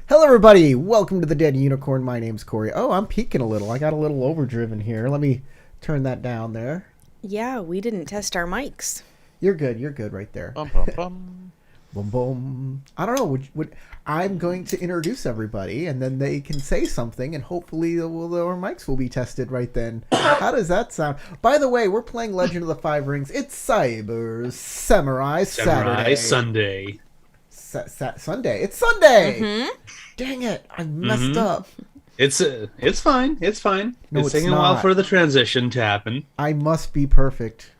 Hello, everybody. Welcome to the Dead Unicorn. My name's Corey. Oh, I'm peeking a little. I got a little overdriven here. Let me turn that down there. Yeah, we didn't test our mics. You're good. You're good right there. Bum, bum, bum. Boom, boom. I don't know. I'm going to introduce everybody, and then they can say something, and hopefully our mics will be tested right then. How does that sound? By the way, we're playing Legend of the Five Rings. It's Cyber Samurai Saturday. Sunday. Sunday. It's Sunday. Mm-hmm. Dang it! I messed up. It's fine. It's fine. No, it's it's taking a while not. for the transition to happen. I must be perfect.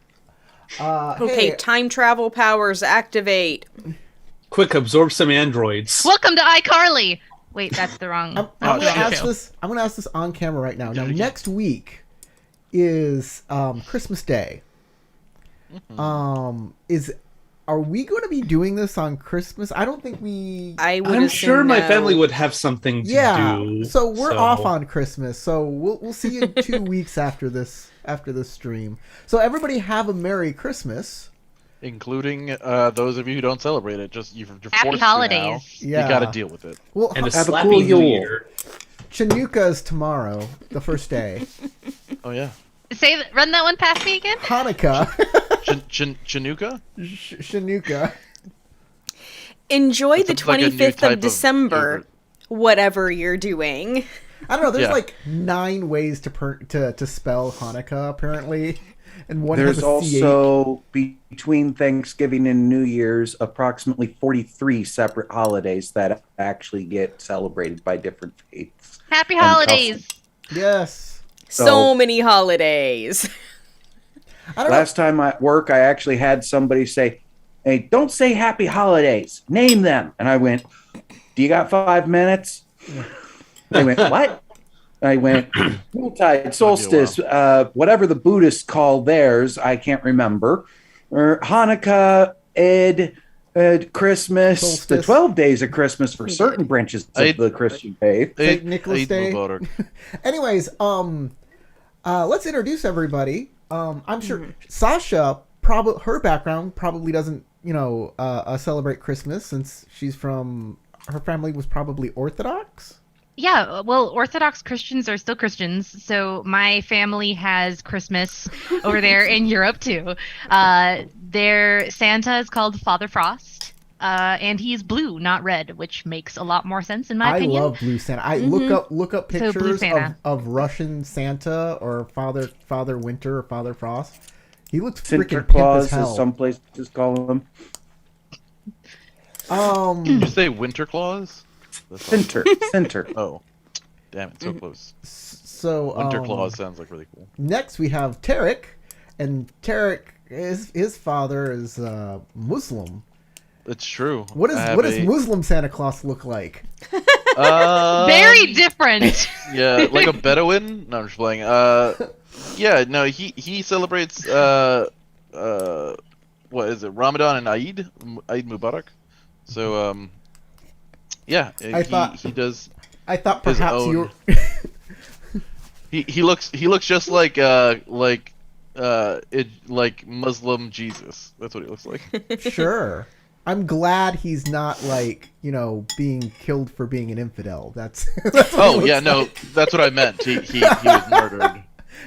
Okay, hey, time travel powers activate. Quick, absorb some androids. Welcome to iCarly. Wait, that's the wrong. I'm that's gonna the wrong ask show. this. I'm gonna ask this on camera right now. Now, next week is Christmas Day. Are we going to be doing this on Christmas? I don't think we. I would I'm assume sure my no. family would have something to do. So we're off on Christmas. So we'll see you in 2 weeks after this stream. So everybody have a Merry Christmas. Including those of you who don't celebrate it. Just you're Happy forced to holidays. now. Yeah. You got to deal with it. Well, And a Have a slappy cool New Yule. Year. Chanukah is tomorrow, the first day. Oh yeah. Run that one past me again. Hanukkah, Chanukah? Chanukah. Enjoy the That's like a new 25th type of of December, yogurt. whatever you're doing. I don't know. There's Yeah. like 9 ways to spell Hanukkah apparently, and one There's has a CH. also, between Thanksgiving and New Year's, approximately 43 separate holidays that actually get celebrated by different faiths. Happy And holidays. Yes. So many holidays. I don't know. Last time at work, I actually had somebody say, "Hey, don't say happy holidays. Name them." And I went, "Do you got 5 minutes?" They went, "What?" I went, "Yuletide, solstice, whatever the Buddhists call theirs, I can't remember. Or Hanukkah, Christmas, Solstice. the 12 days of Christmas for certain branches of the Christian faith." St. Nicholas Eid Day. Mubarak. Anyways, let's introduce everybody. I'm sure Sasha, her background probably doesn't, celebrate Christmas since her family was probably Orthodox. Yeah, well, Orthodox Christians are still Christians, so my family has Christmas over there in Europe too. Their Santa is called Father Frost, and he's blue, not red, which makes a lot more sense in my I opinion. love Blue Santa. I look up So Blue pictures Santa. of Russian Santa or Father Winter or Father Frost. He looks freaking Winter pimp as Claus, as hell. some places call him. Did you say Winter Claus? That's all. Center. Oh. Damn it, so close. So Winter Claus sounds like really cool. next we have Tarek, and Tarek his father is Muslim. It's true. What I have does Muslim Santa Claus look like? Very different. Yeah, like a Bedouin? No, I'm just playing. Yeah, no, he celebrates what is it? Ramadan and Eid Mubarak. So yeah, he does. I thought his perhaps own- you were... He looks just like Muslim Jesus. That's what he looks like. Sure. I'm glad he's not being killed for being an infidel. That's what he Oh looks yeah, no, like. that's what I meant. He was murdered.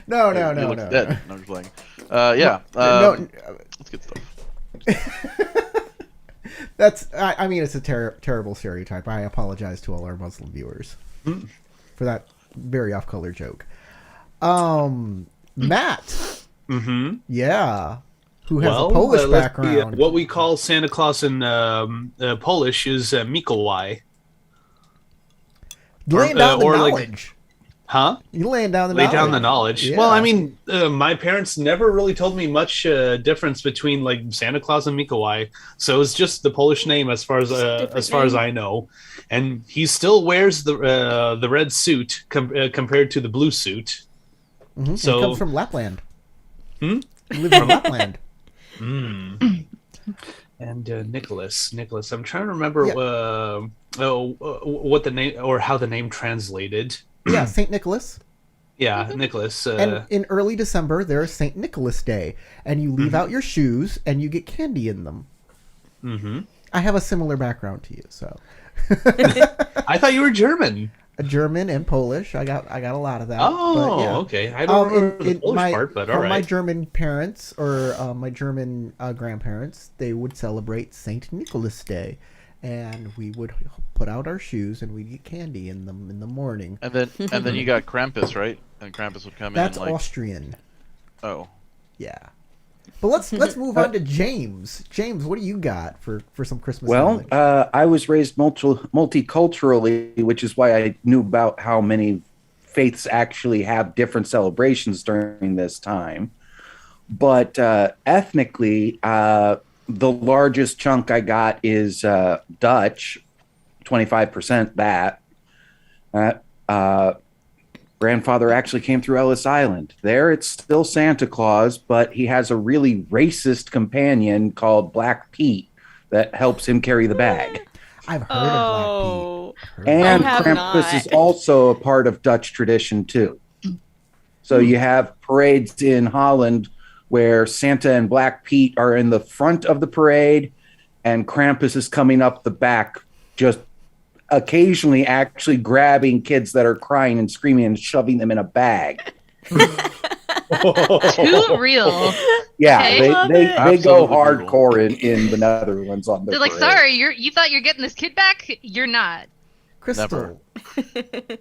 No, He looks no. dead. No, I'm just playing. Yeah. No, That's good stuff. I mean, it's a terrible stereotype. I apologize to all our Muslim viewers for that very off-color joke. Matt. Mm-hmm. Yeah. Who has a Polish background. What we call Santa Claus in Polish is Mikołaj. You laying down the or like- knowledge. Huh? You laying down the Lay knowledge. down the knowledge. Yeah. Well, I mean, my parents never really told me much difference between like Santa Claus and Mikołaj, so it's just the Polish name as far as I know. And he still wears the red suit compared to the blue suit. Mhm. So- He comes from Lapland. Hmm? He lives in Lapland. And Nicholas, I'm trying to remember Yeah. what the name or how the name translated. Yeah, St. Nicholas. Yeah, Nicholas. And in early December, there's St. Nicholas Day, and you leave out your shoes, and you get candy in them. Mm-hmm. I have a similar background to you, so. I thought you were German. A German and Polish. I got a lot of that. Oh, but yeah. okay. I don't remember the Polish my, part, but all from right. my German parents or my German grandparents, they would celebrate Saint Nicholas Day, and we would put out our shoes and we'd eat candy in the morning. And then you got Krampus, right? And Krampus would come That's in like. Austrian. Oh. Yeah. But let's move on to James. James, what do you got for some Christmas Well, knowledge? I was raised multiculturally, which is why I knew about how many faiths actually have different celebrations during this time. But ethnically, the largest chunk I got is Dutch, 25% that. Grandfather actually came through Ellis Island. There, it's still Santa Claus, but he has a really racist companion called Black Pete that helps him carry the bag. I've heard of Black Pete. And I have Krampus not. is also a part of Dutch tradition, too. So you have parades in Holland where Santa and Black Pete are in the front of the parade, and Krampus is coming up the back, just occasionally actually grabbing kids that are crying and screaming and shoving them in a bag. Too real. Yeah, Okay. they go Absolutely hardcore in the Netherlands on their They're like, parade. sorry, you thought you're getting this kid back? You're not. Crystal. That is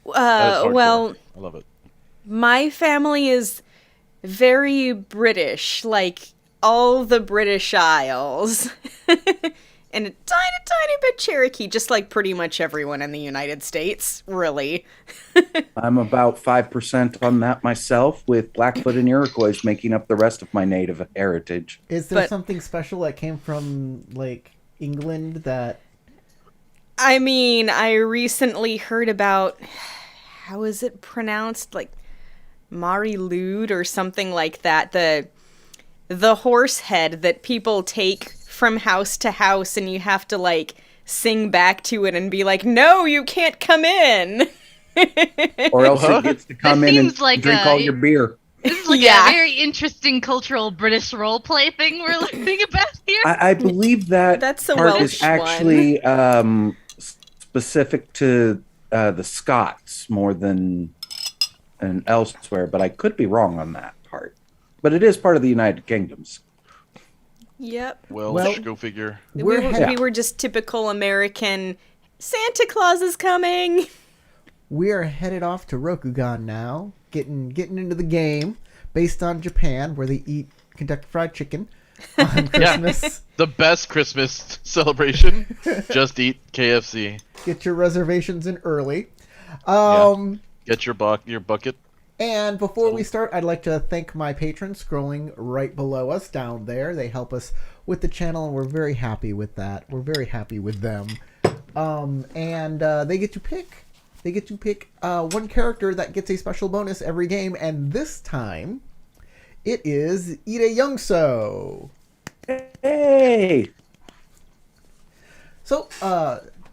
hardcore. Well, I love it. my family is very British, like all the British Isles. And a tiny bit Cherokee, just like pretty much everyone in the United States, really. I'm about 5% on that myself, with Blackfoot and Iroquois making up the rest of my native heritage. Is there But- something special that came from like England that I mean, I recently heard about, how is it pronounced? Like Mari Lud or something like that. The horse head that people take from house to house, and you have to like sing back to it and be like, no, you can't come in. Or else it gets to come in and seems like drink all your beer. This is like Yeah. a very interesting cultural British role play thing we're learning about here. I believe that That's a part Welsh is actually specific to the Scots more than elsewhere, but I could be wrong on that part. But it is part of the United Kingdoms. Yep. Well, Well, go figure. We were just typical American, Santa Claus is coming. we are headed off to Rokugan now, getting into the game based on Japan, where they eat Kentucky Fried Chicken on Christmas. The best Christmas celebration. Just eat KFC. Get your reservations in early. Get your bucket. And before we start, I'd like to thank my patrons scrolling right below us down there. They help us with the channel, and we're very happy with that. We're very happy with them. And they get to pick one character that gets a special bonus every game, and this time it is Ide Youngso. Hey! So,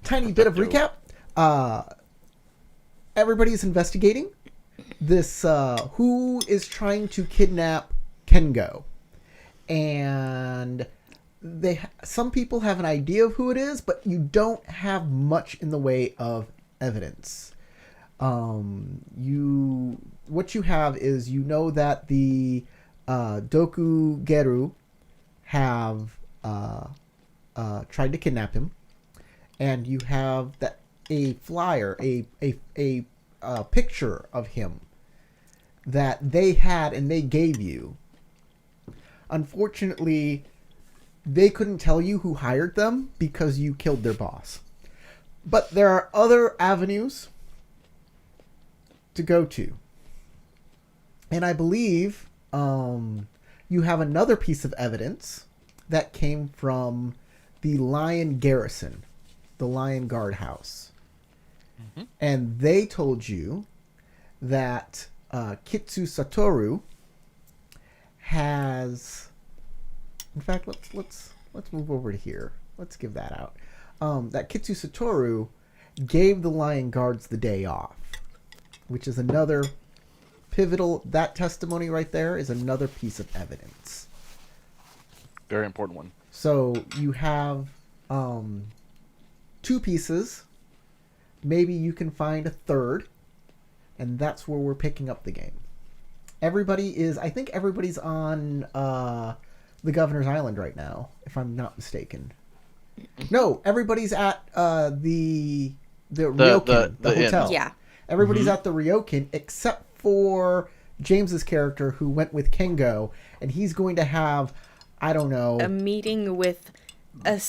tiny bit of recap. Everybody's investigating this who is trying to kidnap Kengo, and some people have an idea of who it is, but you don't have much in the way of evidence. What you have is, you know that the Doku Geru have tried to kidnap him, and you have a flyer, a picture of him that they had and they gave you. Unfortunately, they couldn't tell you who hired them because you killed their boss. But there are other avenues to go to. And I believe you have another piece of evidence that came from the Lion Garrison, the Lion Guardhouse. Mm-hmm. And they told you that Kitsu Satoru has... In fact, let's move over to here. Let's give that out. That Kitsu Satoru gave the Lion Guards the day off, which is another pivotal... That testimony right there is another piece of evidence. Very important one. So you have 2 pieces. Maybe you can find a third, and that's where we're picking up the game. I think everybody's on the Governor's Island right now, if I'm not mistaken. No, everybody's at the Ryokan, the hotel. Inn. Yeah. Everybody's at the Ryokan except for James's character, who went with Kengo, and he's going to have, I don't know, a meeting with a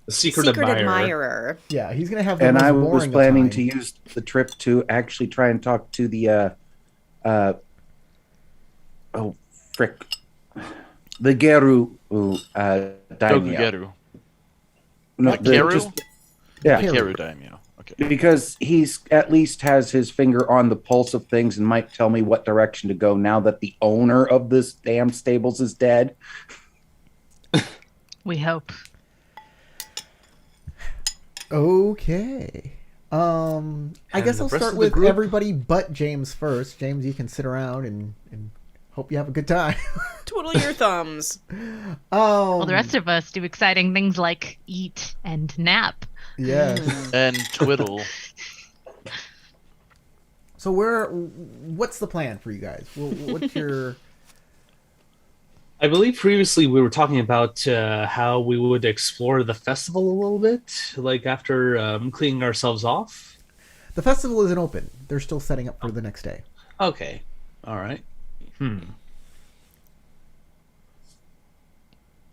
secret admirer. Yeah, he's going to have the And most I boring was of planning time. to use the trip to actually try and talk to the the Geru daimyo. Tokugeru. No, Not Keru? yeah, Keru daimyo. Okay. because he's at least has his finger on the pulse of things and might tell me what direction to go now that the owner of this damn stables is dead. We hope. Okay. I guess I'll the rest start of the with group? everybody but James first. James, you can sit around and hope you have a good time. Twiddle your thumbs. Well, the rest of us do exciting things like eat and nap. Yes. And twiddle. So what's the plan for you guys? What's your... I believe previously we were talking about how we would explore the festival a little bit, like after cleaning ourselves off. The festival isn't open. They're still setting up for the next day. Okay. All right.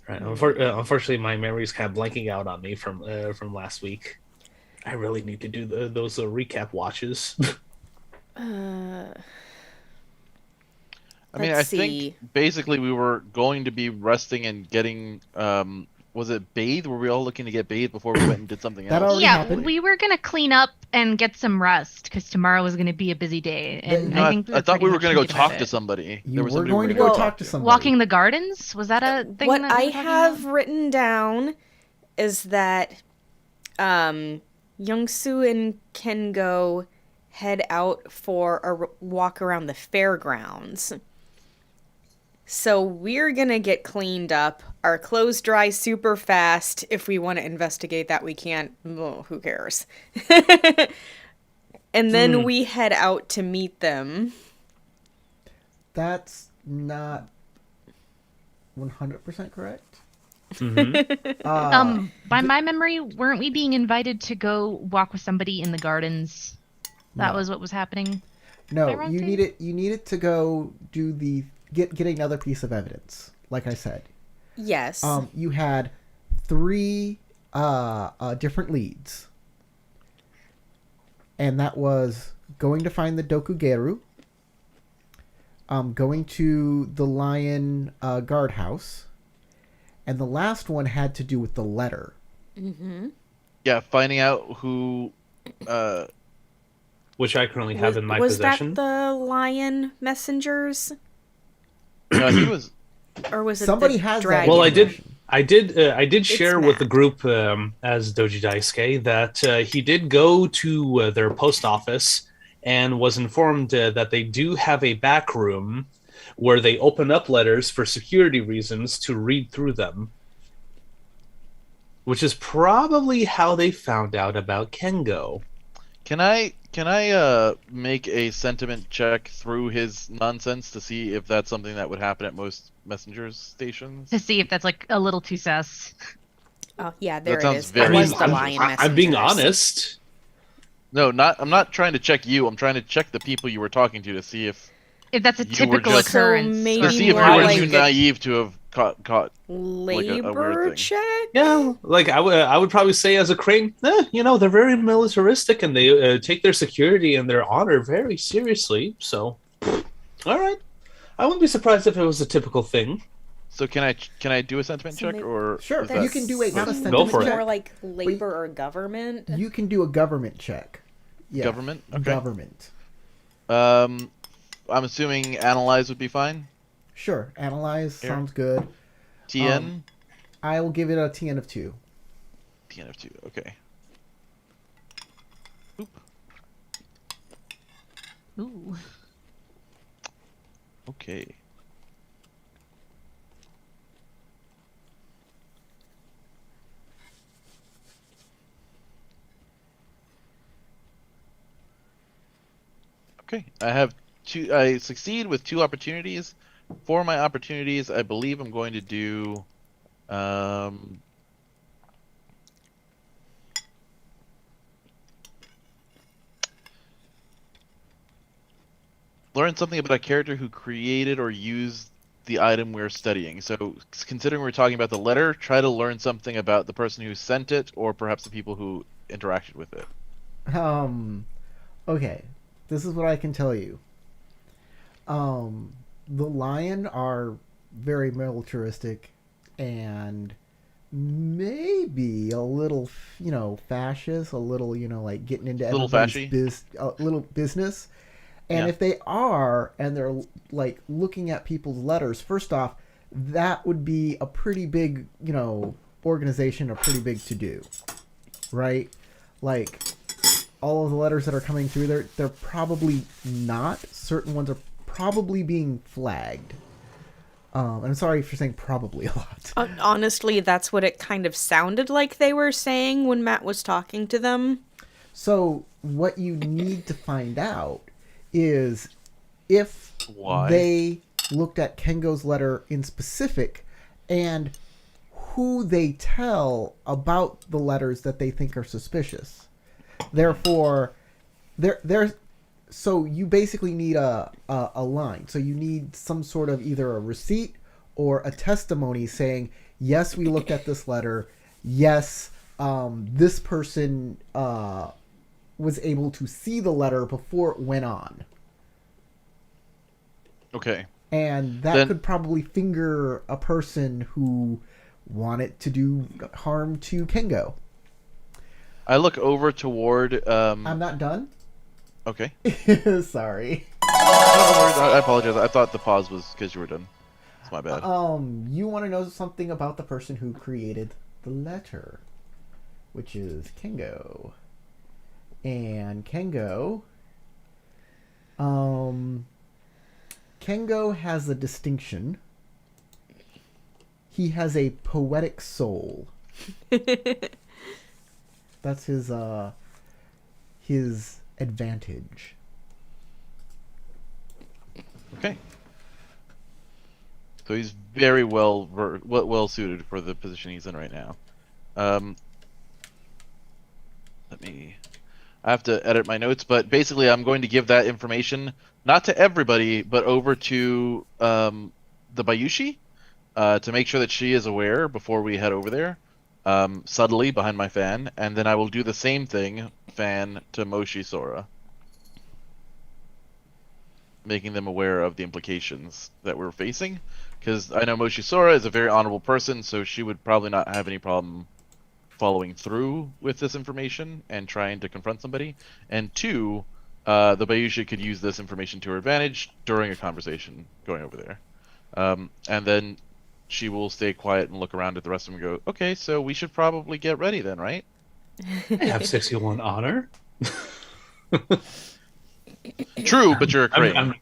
Right. Unfortunately, my memory's kind of blanking out on me from last week. I really need to do those recap watches. I mean, Let's I see. think basically we were going to be resting and getting, was it bathed? Were we all looking to get bathed before we went and did something That else? already Yeah, happened. we were gonna clean up and get some rest because tomorrow was gonna be a busy day, and No, I think I thought we were going going to to go talk to somebody. You were somebody going to we were go gonna talk to somebody. Walking the gardens, was that a thing? What that I we were talking have about? written down is that Youngsu and Kengo head out for a walk around the fairgrounds. So we're gonna get cleaned up. Our clothes dry super fast. If we want to investigate that, we can't. Oh, who cares? And then we head out to meet them. That's not 100% correct. By my memory, weren't we being invited to go walk with somebody in the gardens? That was what was happening. No, Am I wrong, you too? needed to go do get another piece of evidence. Like I said, Yes. you had 3 different leads, and that was going to find the Dokugeru, going to the Lion guardhouse, and the last one had to do with the letter. Yeah, finding out who, Which I currently have in my was possession. that the lion messengers, no, he was, or was it Somebody the has that dragon? Well, I information. did share with the Matt. group as Doji Daisuke that he did go to their post office and was informed that they do have a back room where they open up letters for security reasons to read through them, which is probably how they found out about Kengo. Can I make a sentiment check through his nonsense to see if that's something that would happen at most messengers stations? To see if that's like a little too sus. Oh yeah, there it sounds is. very That was much- the lion I'm being messengers. honest. No, I'm not trying to check you. I'm trying to check the people you were talking to see if If that's a You were typical just- occurrence. So to maybe see if you more were like too a naive to have caught. labor thing. check. Yeah, like I would probably say as a crane, they're very militaristic and they take their security and their honor very seriously. So, all right, I wouldn't be surprised if it was a typical thing. So can I do a sentiment So check maybe- or Sure, is you that- can do a not a Seems sentiment for it. check. more like labor or government. You can do a government check. Yeah, Government? Okay. Government. I'm assuming analyze would be fine. Sure, analyze Here. sounds good. TN. I will give it a TN of 2. TN of 2. Okay. Oop. Ooh. Okay. Okay, I have two. I succeed with 2 opportunities. For my opportunities, I believe I'm going to do. Learn something about a character who created or used the item we're studying. So, considering we're talking about the letter, try to learn something about the person who sent it, or perhaps the people who interacted with it. Okay, this is what I can tell you. The lion are very militaristic and maybe a little, fascist, a little, like getting into Little everybody's little business. And Yeah. if they are, and they're like looking at people's letters, first off, that would be a pretty big, organization, a pretty big to do, right? Like all of the letters that are coming through, they're probably not. Certain ones are probably being flagged. I'm sorry for saying probably a lot. Honestly, that's what it kind of sounded like they were saying when Matt was talking to them. So what you need to find out is if Why? they looked at Kengo's letter in specific and who they tell about the letters that they think are suspicious. Therefore, so you basically need a line. So you need some sort of either a receipt or a testimony saying, yes, we looked at this letter. Yes, this person was able to see the letter before it went on. Okay. And that Then- could probably finger a person who wanted to do harm to Kengo. I look over toward. I'm not done. Okay. Sorry. I apologize. I thought the pause was because you were done. It's my bad. You want to know something about the person who created the letter, which is Kengo. And Kengo has a distinction. He has a poetic soul. That's his advantage. Okay. So he's very well suited for the position he's in right now. I have to edit my notes, but basically I'm going to give that information not to everybody, but over to the Bayushi to make sure that she is aware before we head over there, subtly behind my fan, and then I will do the same thing, fan, to Moshi Sora, making them aware of the implications that we're facing, because I know Moshi Sora is a very honorable person, so she would probably not have any problem following through with this information and trying to confront somebody. And 2, the Bayushi could use this information to her advantage during a conversation going over there. And then she will stay quiet and look around at the rest of them and go, okay, so we should probably get ready then, right? Have 61 honor. True, but you're a crane. I'm-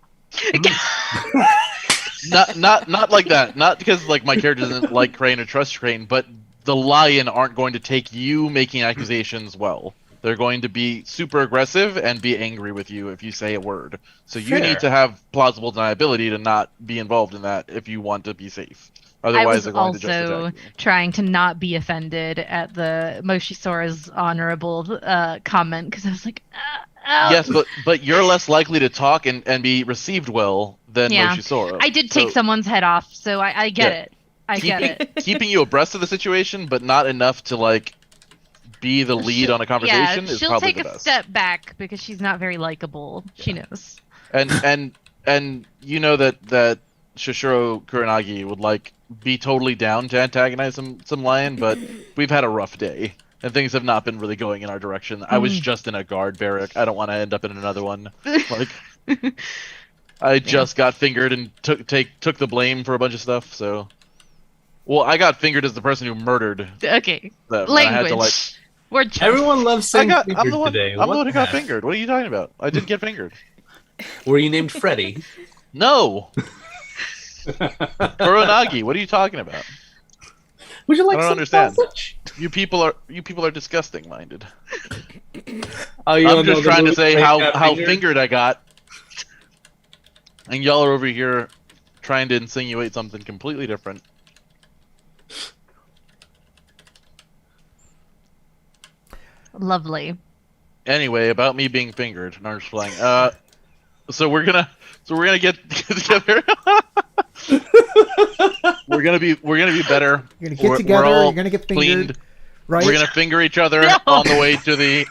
Not like that. Not because like my character doesn't like Crane or trust Crane, but the Lion aren't going to take you making accusations well. They're going to be super aggressive and be angry with you if you say a word. So you Fair. need to have plausible deniability to not be involved in that if you want to be safe. I Otherwise, was they're going to just also attack you. trying to not be offended at the Moshi Sora's honorable comment because I was like, Yes, but you're less likely to talk and be received well than Yeah. Moshi Sora. I did take So someone's head off, so I get Yeah. it. I get it. keeping you abreast of the situation, but not enough to like be the lead on a conversation is she'll probably take the a best. step back because she's not very likable. She knows. And you know that Shishiro Kuranagi would like be totally down to antagonize some lion, but we've had a rough day and things have not been really going in our direction. I was just in a guard barrack. I don't want to end up in another one. Like I just got fingered and took the blame for a bunch of stuff. So, well, I got fingered as the person who murdered Okay. them. and I Language. had to like. Word choice. Everyone loves saying I'm fingered the one. today. I'm the What one who got heck? fingered. What are you talking about? I didn't get fingered. Were you named Freddy? No. Kuronagi, what are you talking about? Would you like I don't some understand. sausage? You people are disgusting minded. Oh, you I'm don't know just the trying to movie say where you how got fingered I got And y'all are over here trying to insinuate something completely different. Lovely. Anyway, about me being fingered. No, I'm just playing. So we're gonna get together. we're gonna be better. You're gonna get We're together. all You're gonna get fingered, cleaned. right? We're gonna finger each other No. on the way to the.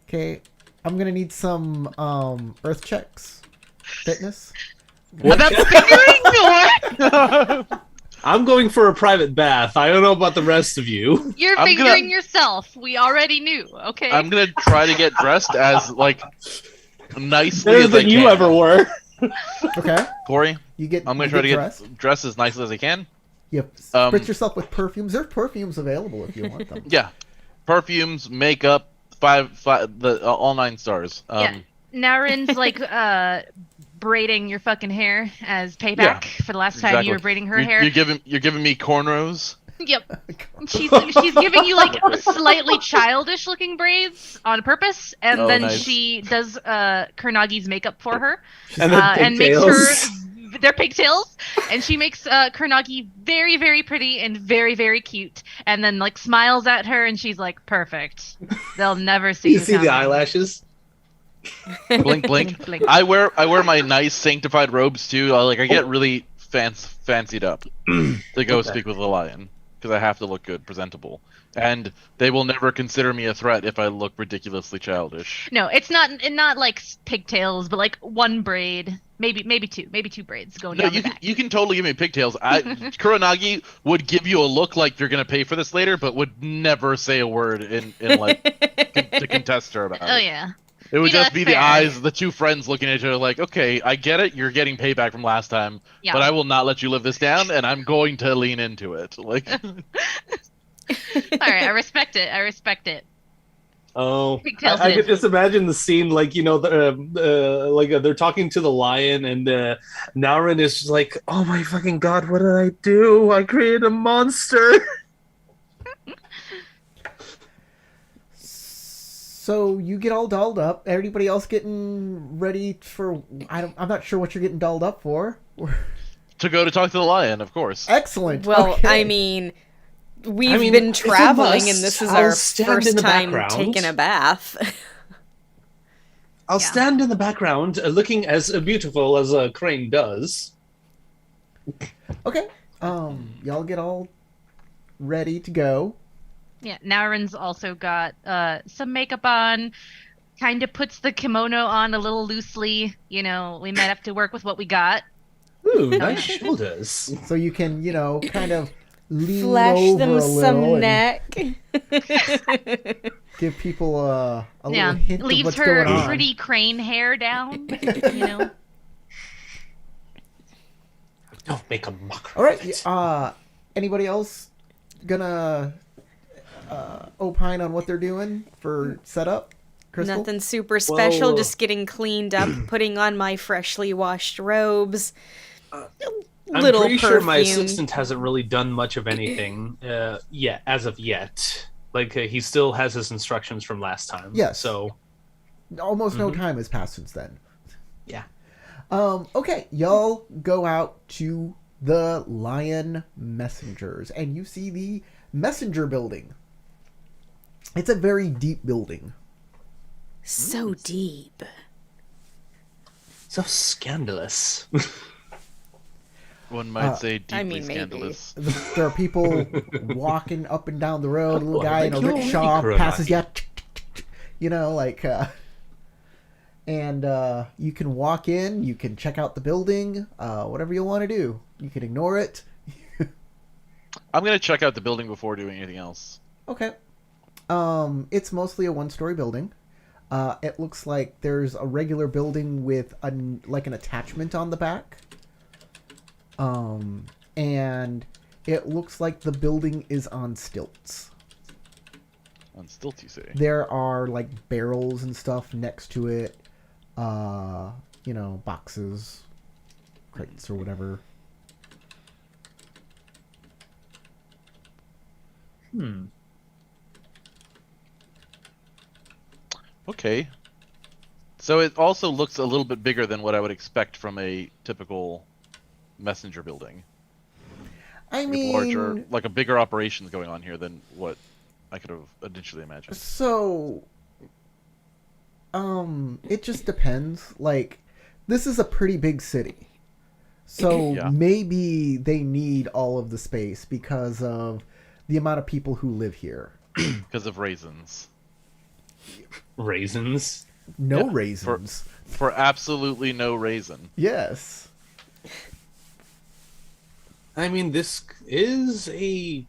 Okay, I'm gonna need some earth checks, fitness. About the fingering, or I'm going for a private bath. I don't know about the rest of you. you're I'm fingering gonna- yourself. We already knew. Okay. I'm gonna try to get dressed as like nicely Better as I than can. you ever were. Okay, Corey, you get. I'm gonna you try to dressed. get dressed as nicely as I can. You spritz yourself with perfumes. There's perfumes available if you want them. Yeah, perfumes, makeup, the all 9 stars. Yeah. Naren's like braiding your fucking hair as payback Yeah, for the last time exactly. you were braiding her You're, hair. you're giving me cornrows. Yep. She's giving you like slightly childish looking braids on purpose, and Oh, then nice. she does Kurnagi's makeup for her, And then and makes her pigtails. their pigtails, and she makes Kurnagi very, very pretty and very, very cute, and then like smiles at her, and she's like, perfect. They'll never see You see the coming. eyelashes? Blink, blink. Blink. I wear my nice sanctified robes too. I get really fancied up to go Okay. speak with the lion because I have to look good, presentable, and they will never consider me a threat if I look ridiculously childish. No, it's not like pigtails, but like one braid, maybe two braids going No, down the you can, back. you can totally give me pigtails. Kuronagi would give you a look like you're gonna pay for this later, but would never say a word in like to contest her about Oh it. yeah. It would You know, just be that's the fair. eyes of the two friends looking at each other like, okay, I get it, you're getting payback from last time, Yeah. but I will not let you live this down, and I'm going to lean into it. Like, All right, I respect it. Oh, Pigtails I it could is. just imagine the scene, like they're talking to the lion, and Naren is just like, "Oh my fucking god, what did I do? I created a monster." So you get all dolled up. Everybody else getting ready for? I'm not sure what you're getting dolled up for. to go to talk to the lion, of course. Excellent. Well, okay. I mean, we've mean, been it's a traveling, must. and this is I'll our stand first in the time background. taking a bath. I'll Yeah. stand in the background, looking as beautiful as a crane does. Okay. Y'all get all ready to go. Yeah, Naren's also got some makeup on, kind of puts the kimono on a little loosely. You know, we might have to work with what we got. Ooh, nice shoulders. So you can, kind of lean Flash over them a some little and neck. give people a little Yeah, hint of leaves what's her going on. pretty crane hair down. You know. Don't make a mockery. All right. of it. Anybody else gonna opine on what they're doing for setup? Crystal? Nothing super special, Well, just getting cleaned up, putting on my freshly washed robes. I'm Little pretty sure my perfume. assistant hasn't really done much of anything yet, as of yet. Like he still has his instructions from last time. Yes. So Almost no time has passed since then. yeah. Okay, y'all go out to the Lion Messengers, and you see the Messenger building. It's a very deep building. So deep. So scandalous. One might say I deeply mean, maybe. scandalous. There are people walking up and down the road. A little Oh, guy I in a think you're rickshaw right, passes you, Kuronagi. and you can walk in. You can check out the building. Whatever you want to do. You can ignore it. I'm gonna check out the building before doing anything else. Okay. It's mostly a one-story building. It looks like there's a regular building with an attachment on the back. And it looks like the building is on stilts. On stilts, you say? There are barrels and stuff next to it. Boxes, crates or whatever. Okay. So it also looks a little bit bigger than what I would expect from a typical messenger building. I Like mean, larger, like a bigger operations going on here than what I could have initially imagined. so it just depends. Like, this is a pretty big city. So Yeah. maybe they need all of the space because of the amount of people who live here. Because of raisins. Raisins. No Yeah, raisins. For absolutely no reason. Yes. I mean, this is a,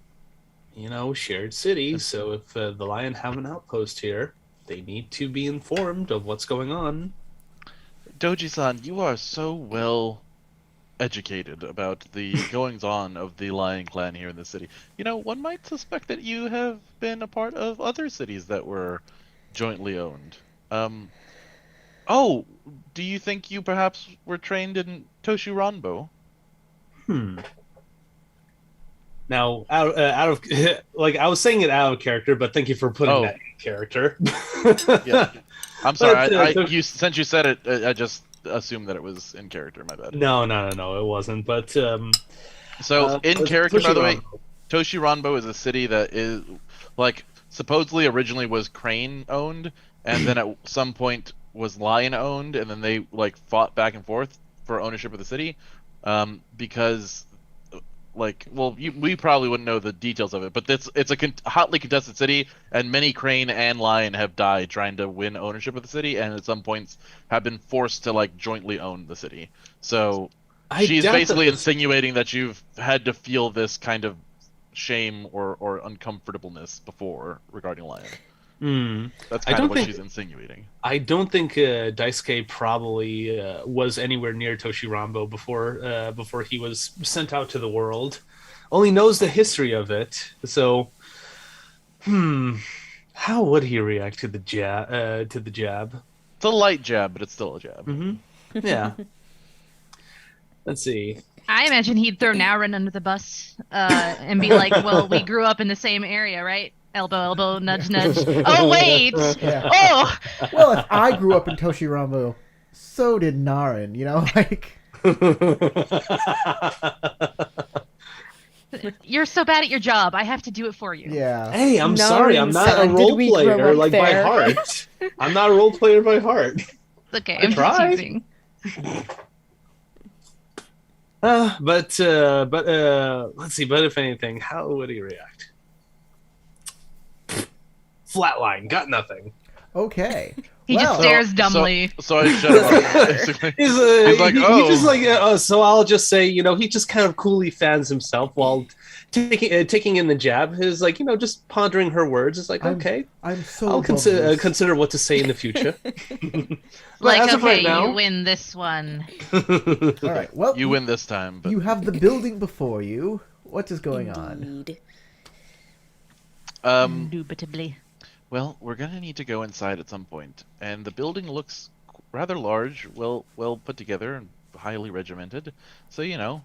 shared city. So if the Lion have an outpost here, they need to be informed of what's going on. Doji-san, you are so well educated about the goings-on of the Lion Clan here in the city. One might suspect that you have been a part of other cities that were jointly owned. Oh, do you think you perhaps were trained in Toshiranbo? Now, out of like I was saying it out of character, but thank you for putting that in character. Yeah. I'm sorry. But, Since you said it, I just assumed that it was in character. My bad. No, it wasn't. But so in character, by the way, Toshiranbo is a city that is like supposedly originally was Crane owned, and then at some point was Lion owned, and then they like fought back and forth for ownership of the city, because. We probably wouldn't know the details of it, but it's a hotly contested city, and many Crane and Lion have died trying to win ownership of the city, and at some points have been forced to like jointly own the city. So she's basically insinuating that you've had to feel this kind of shame or uncomfortableness before regarding Lion. That's kind of what she's insinuating. I don't think Daisuke probably was anywhere near Toshiranbo before he was sent out to the world. Only knows the history of it. So, how would he react to the jab? It's a light jab, but it's still a jab. Yeah. Let's see. I imagine he'd throw Naurin under the bus and be like, "Well, we grew up in the same area, right? Elbow, elbow, nudge, nudge. Oh, wait! Yeah. Oh!" Well, if I grew up in Toshiranbo, so did Narin, like... You're so bad at your job. I have to do it for you. Yeah. Hey, I'm sorry. I'm not a role player like by heart. I'm not a role player by heart. It's okay. I'm just teasing. But let's see. But if anything, how would he react? Flatline, got nothing. Okay. He just stares dumbly. So I shut up. He's like, oh. He just like, so I'll just say, he just kind of coolly fans himself while taking in the jab. He's like, just pondering her words. It's like, okay, I'm so. I'll consider what to say in the future. Like, okay, you win this one. All right. Well, you win this time. But... You have the building before you. What is going on? Indubitably. Well, we're gonna need to go inside at some point, and the building looks rather large, well put together, and highly regimented. So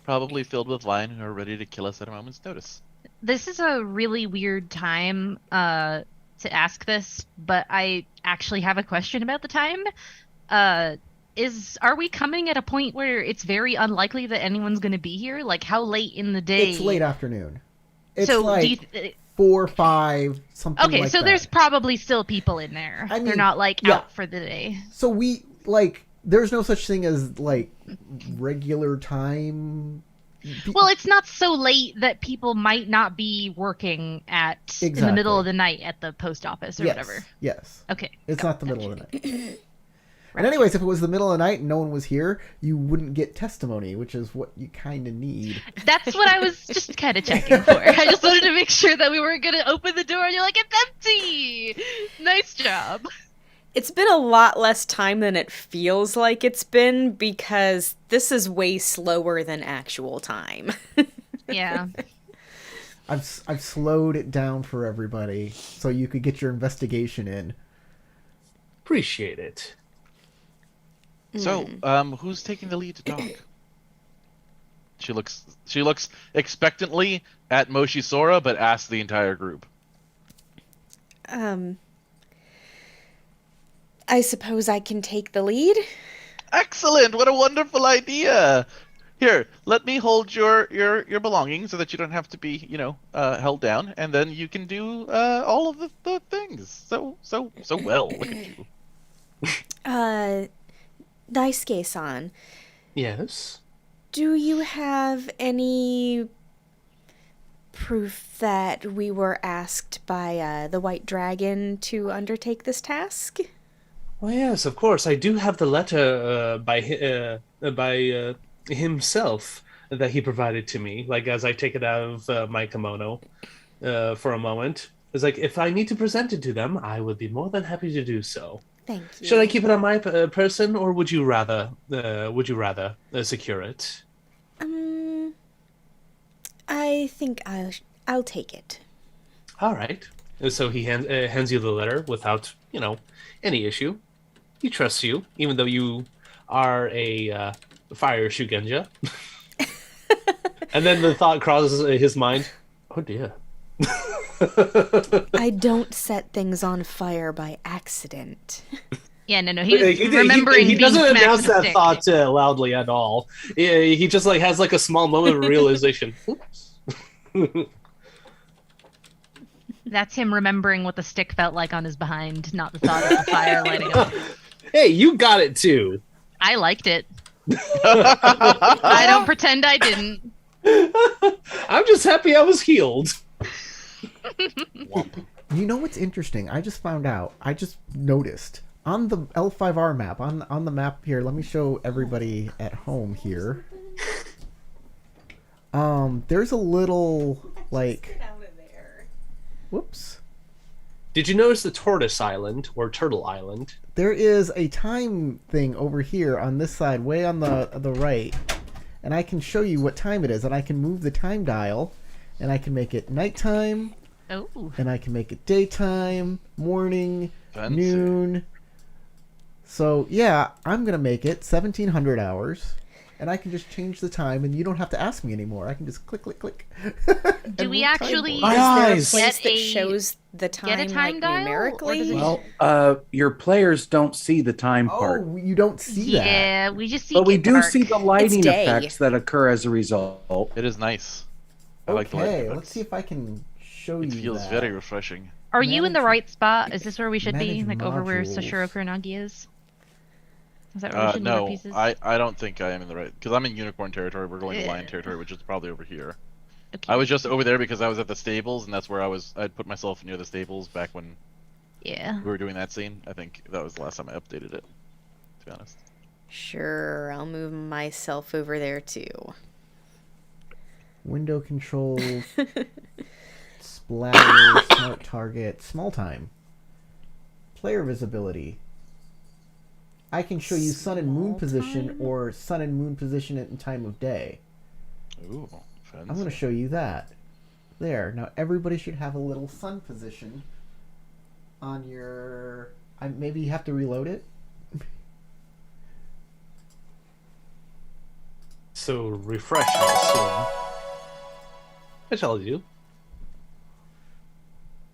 probably filled with lion who are ready to kill us at a moment's notice. This is a really weird time to ask this, but I actually have a question about the time. Are we coming at a point where it's very unlikely that anyone's going to be here? Like, how late in the day? It's late afternoon. It's so like 4 or 5, something like that. Okay, so there's probably still people in there. I mean, they're not out for the day. So there's no such thing as like regular time. Well, it's not so late that people might not be working in the middle of the night at the post office or whatever. Yes. Okay. It's not the middle of the night. And anyways, if it was the middle of the night and no one was here, you wouldn't get testimony, which is what you kind of need. That's what I was just kind of checking for. I just wanted to make sure that we weren't going to open the door and you're like, it's empty! Nice job. It's been a lot less time than it feels like it's been, because this is way slower than actual time. Yeah. I've slowed it down for everybody so you could get your investigation in. Appreciate it. So, who's taking the lead to talk? She looks expectantly at Moshi Sora, but asks the entire group. I suppose I can take the lead? Excellent! What a wonderful idea! Here, let me hold your belongings so that you don't have to be, held down, and then you can do all of the things so well. Look at you. Daisuke-san, Yes. do you have any proof that we were asked by the White Dragon to undertake this task? Well, yes, of course. I do have the letter by himself that he provided to me. Like, as I take it out of my kimono for a moment, it's like, if I need to present it to them, I would be more than happy to do so. Thank you. Should I keep it on my person, or would you rather secure it? I think I'll take it. All right. So he hands you the letter without, any issue. He trusts you, even though you are a fire shugenja. And then the thought crosses his mind, oh dear. I don't set things on fire by accident. Yeah, no. He's remembering he being doesn't smacked announce with a that stick. thought loudly at all. He just has a small moment of realization. Oops. That's him remembering what the stick felt like on his behind, not the thought of the fire lighting up. Hey, you got it too. I liked it. I don't pretend I didn't. I'm just happy I was healed. You know what's interesting? I just found out. I just noticed on the L5R map, on the map here. Let me show everybody at home here. There's a little like. Whoops. Did you notice the Tortoise Island or Turtle Island? There is a time thing over here on this side, way on the right, and I can show you what time it is, and I can move the time dial, and I can make it nighttime, Oh. and I can make it daytime, morning, Fancy. noon. So yeah, I'm gonna make it 1700 hours, and I can just change the time, and you don't have to ask me anymore. I can just click, click, click. Do we and move time actually- forward. Is there a Eyes. place Get that a- shows the time, get a time like, dial, or numerically? does it- Well, your players don't see the time part, Oh, you don't see that. Yeah, we just see but we it do dark. see the lighting It's day. effects that occur as a result. It is nice. I like the light Okay, effects. let's see if I can show you It feels that. very refreshing. Are you in the Manage- right spot? Is this where we should be? manage Like over where modules. Sashiro Kuronagi is? Is that where we should move our No, pieces? I don't think I am in the right, because I'm in unicorn territory. We're going to lion Yeah. territory, which is probably over here. Okay. I was just over there because I was at the stables, and that's where I'd put myself near the stables back when Yeah. we were doing that scene. I think that was the last time I updated it, to be honest. Sure, I'll move myself over there too. Window controls, splatter, smart target, small time, player visibility. I can show you sun and moon Small position time? or sun and moon position in time of day. Ooh, I'm going to fancy. show you that. There. Now everybody should have a little sun position on your. Maybe you have to reload it. So refresh, I assume. I tell you.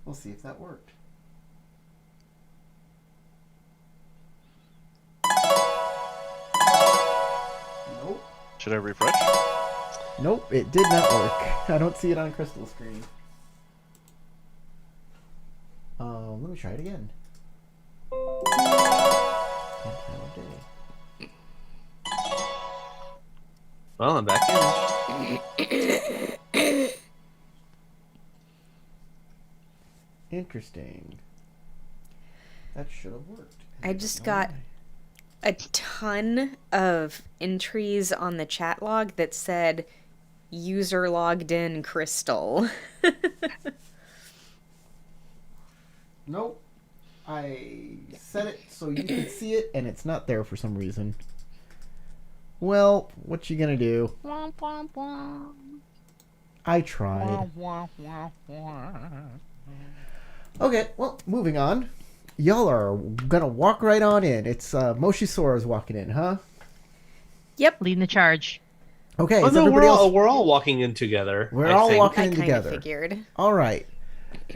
We'll see if that worked. Nope. Should I refresh? Nope, it did not work. I don't see it on Crystal's screen. Let me try it again. And time of day. Well, I'm back in. Interesting. That should have worked. I just got a ton of entries on the chat log that said user logged in Crystal. Nope. I set it so you can see it, and it's not there for some reason. Well, what you gonna do? Womp, womp, womp. I tried. Okay, well, moving on. Y'all are gonna walk right on in. It's Moshisora's walking in, huh? Yep. Leading the charge. Okay, Oh is no, everybody else? we're all walking in together. We're I all think. walking I in kind of together. figured. All right.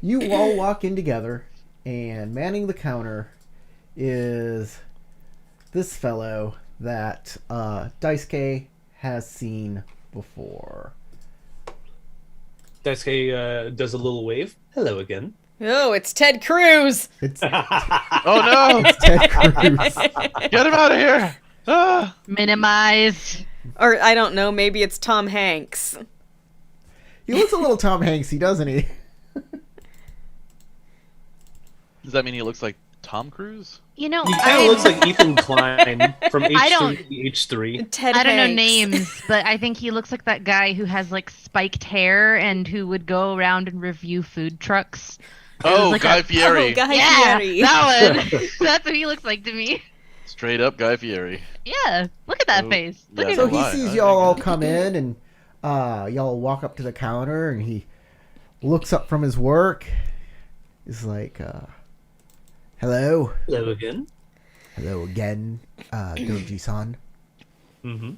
You all walk in together, and manning the counter is this fellow that Daisuke has seen before. Daisuke does a little wave. Hello again. Oh, it's Ted Cruz. It's Oh no! Ted Cruz. Get him out of here! Ah! Minimized. Or I don't know, maybe it's Tom Hanks. He looks a little Tom Hanksy, doesn't he? Does that mean he looks like Tom Cruise? You know, He kind of looks like Ethan Klein from I don't- H3. Ted I don't know Hanks. names, but I think he looks like that guy who has like spiked hair and who would go around and review food trucks. Oh, like Guy a- Fieri. Oh, Guy Yeah, Fieri. that one. That's what he looks like to me. Straight up Guy Fieri. Yeah, look at that Oh, face. Look yeah, at So no he lie. sees I y'all all think- come in, and y'all walk up to the counter, and he looks up from his work. He's like, hello. Hello again. Hello again, Doji-san. Mm-hmm.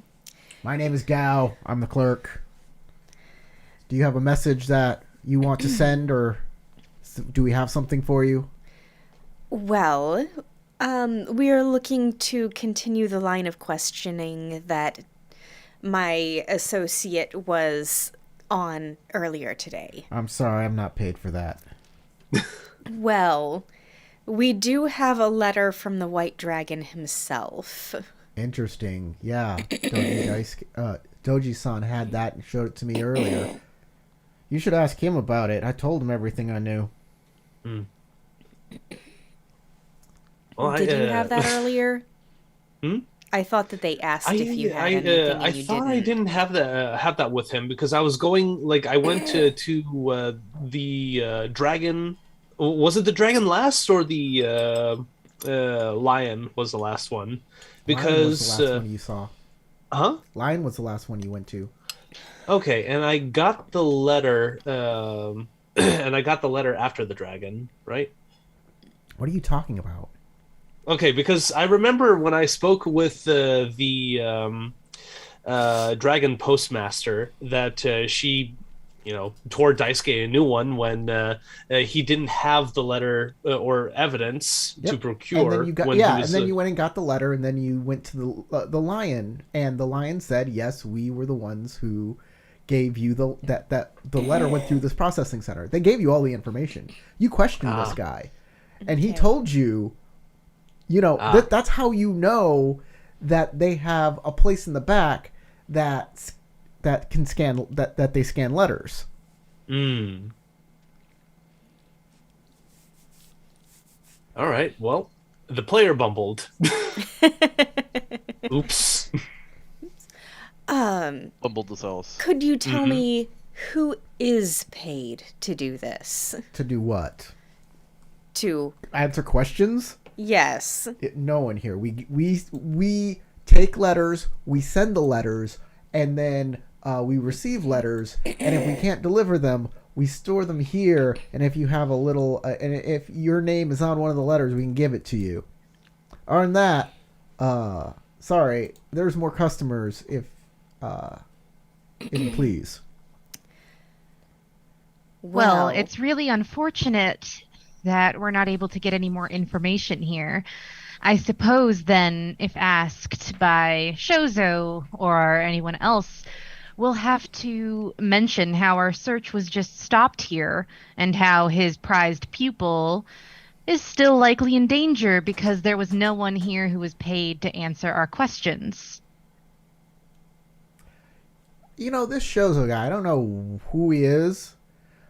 My name is Gao. I'm the clerk. Do you have a message that you want to send, or do we have something for you? Well, we are looking to continue the line of questioning that my associate was on earlier today. I'm sorry, I'm not paid for that. Well, we do have a letter from the White Dragon himself. Interesting. Yeah, Doji-san had that and showed it to me earlier. You should ask him about it. I told him everything I knew. Well, Did you have that earlier? Hmm? I thought that they asked if you had anything and I you thought didn't. I didn't have that with him because I was going I went to the dragon. Was it the dragon last or the lion was the last one? Lion was Because the last one you saw. huh? Lion was the last one you went to. Okay, and I got the letter, and I got the letter after the dragon, right? What are you talking about? Okay, because I remember when I spoke with the dragon postmaster that she, tore Daisuke a new one when he didn't have the letter or evidence to Yep. procure. And then you got when he and was, then you went and got the letter, and then you went to the lion, and the lion said, "Yes, we were the ones who gave you the letter went through this processing center. They gave you all the information. You questioned this guy, and he Okay. told you, that's how you know that they have a place in the back that can scan that they scan letters." Mm. All right. Well, the player bumbled. Oops. Bumbled the sauce. Could you tell Mm-hmm. me who is paid to do this? To do what? To Answer questions? yes. No one here. We take letters, we send the letters, and then we receive letters, and if we can't deliver them, we store them here, and if you have a little and if your name is on one of the letters, we can give it to you. Other than that, sorry, there's more customers if you please. Well, it's really unfortunate that we're not able to get any more information here. I suppose then, if asked by Shozo or anyone else, we'll have to mention how our search was just stopped here and how his prized pupil is still likely in danger because there was no one here who was paid to answer our questions. This Shozo guy, I don't know who he is,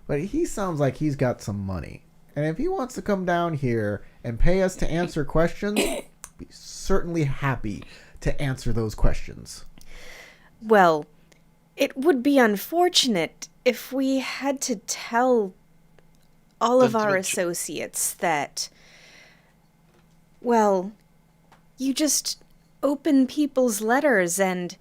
but he sounds like he's got some money. And if he wants to come down here and pay us to answer questions, be certainly happy to answer those questions. Well, it would be unfortunate if we had to tell all of our associates that, well, you just open people's letters and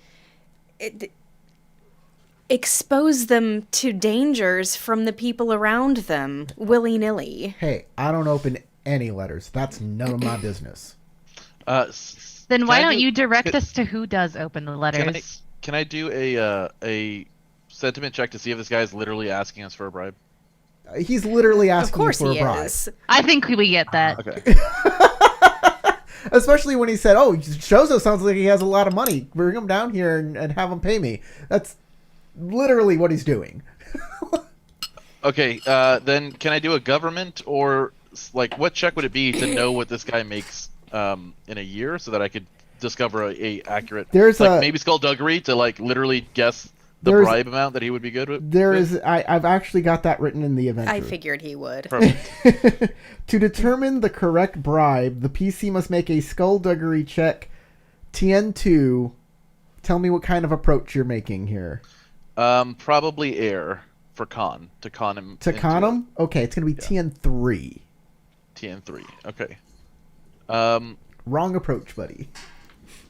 expose them to dangers from the people around them willy-nilly. Hey, I don't open any letters. That's none of my business. Then why Can I don't do- you direct us to who does open the letters? Can I do a sentiment check to see if this guy is literally asking us for a bribe? He's literally Of asking course you for he a bribe. is. I think we get that. Okay. Especially when he said, "Oh, Shozo sounds like he has a lot of money. Bring him down here and have him pay me." That's literally what he's doing. Okay, then can I do a government or like what check would it be to know what this guy makes in a year so that I could discover a accurate There's like a- maybe skullduggery to like literally guess the There's- bribe amount that he would be good with? I've actually got that written in the event. I route. figured he would. Perfect. To determine the correct bribe, the PC must make a skullduggery check. TN2. Tell me what kind of approach you're making here. Probably air for to con him. To into con it. him? Okay, it's going to be TN3. TN3. Okay. Wrong approach, buddy.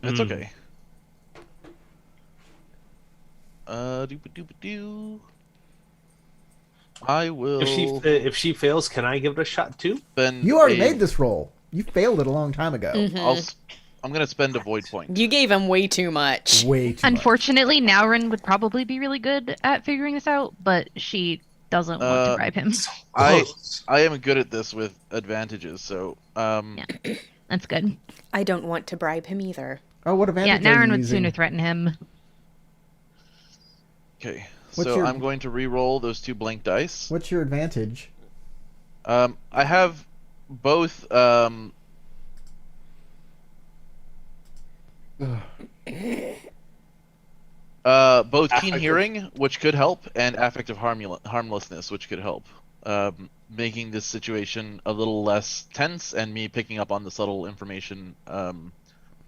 It's okay. Doop-a-doop-a-doo. I will. If she fails, can I give it a shot too? spend You already a- made this roll. You failed it a long time ago. I'm gonna spend a void point. You gave him way too much. Way too Unfortunately, Naurin would probably be really good at figuring this out, but she doesn't want to bribe him. Close. I am good at this with advantages, so Yeah, that's good. I don't want to bribe him either. much. Oh, what Yeah, advantage are Naurin you would using? sooner threaten him. okay. What's So your- I'm going to re-roll those 2 blank dice. What's your advantage? I have both both keen Affective. hearing, which could help, and affective harmlessness, which could help, making this situation a little less tense, and me picking up on the subtle information,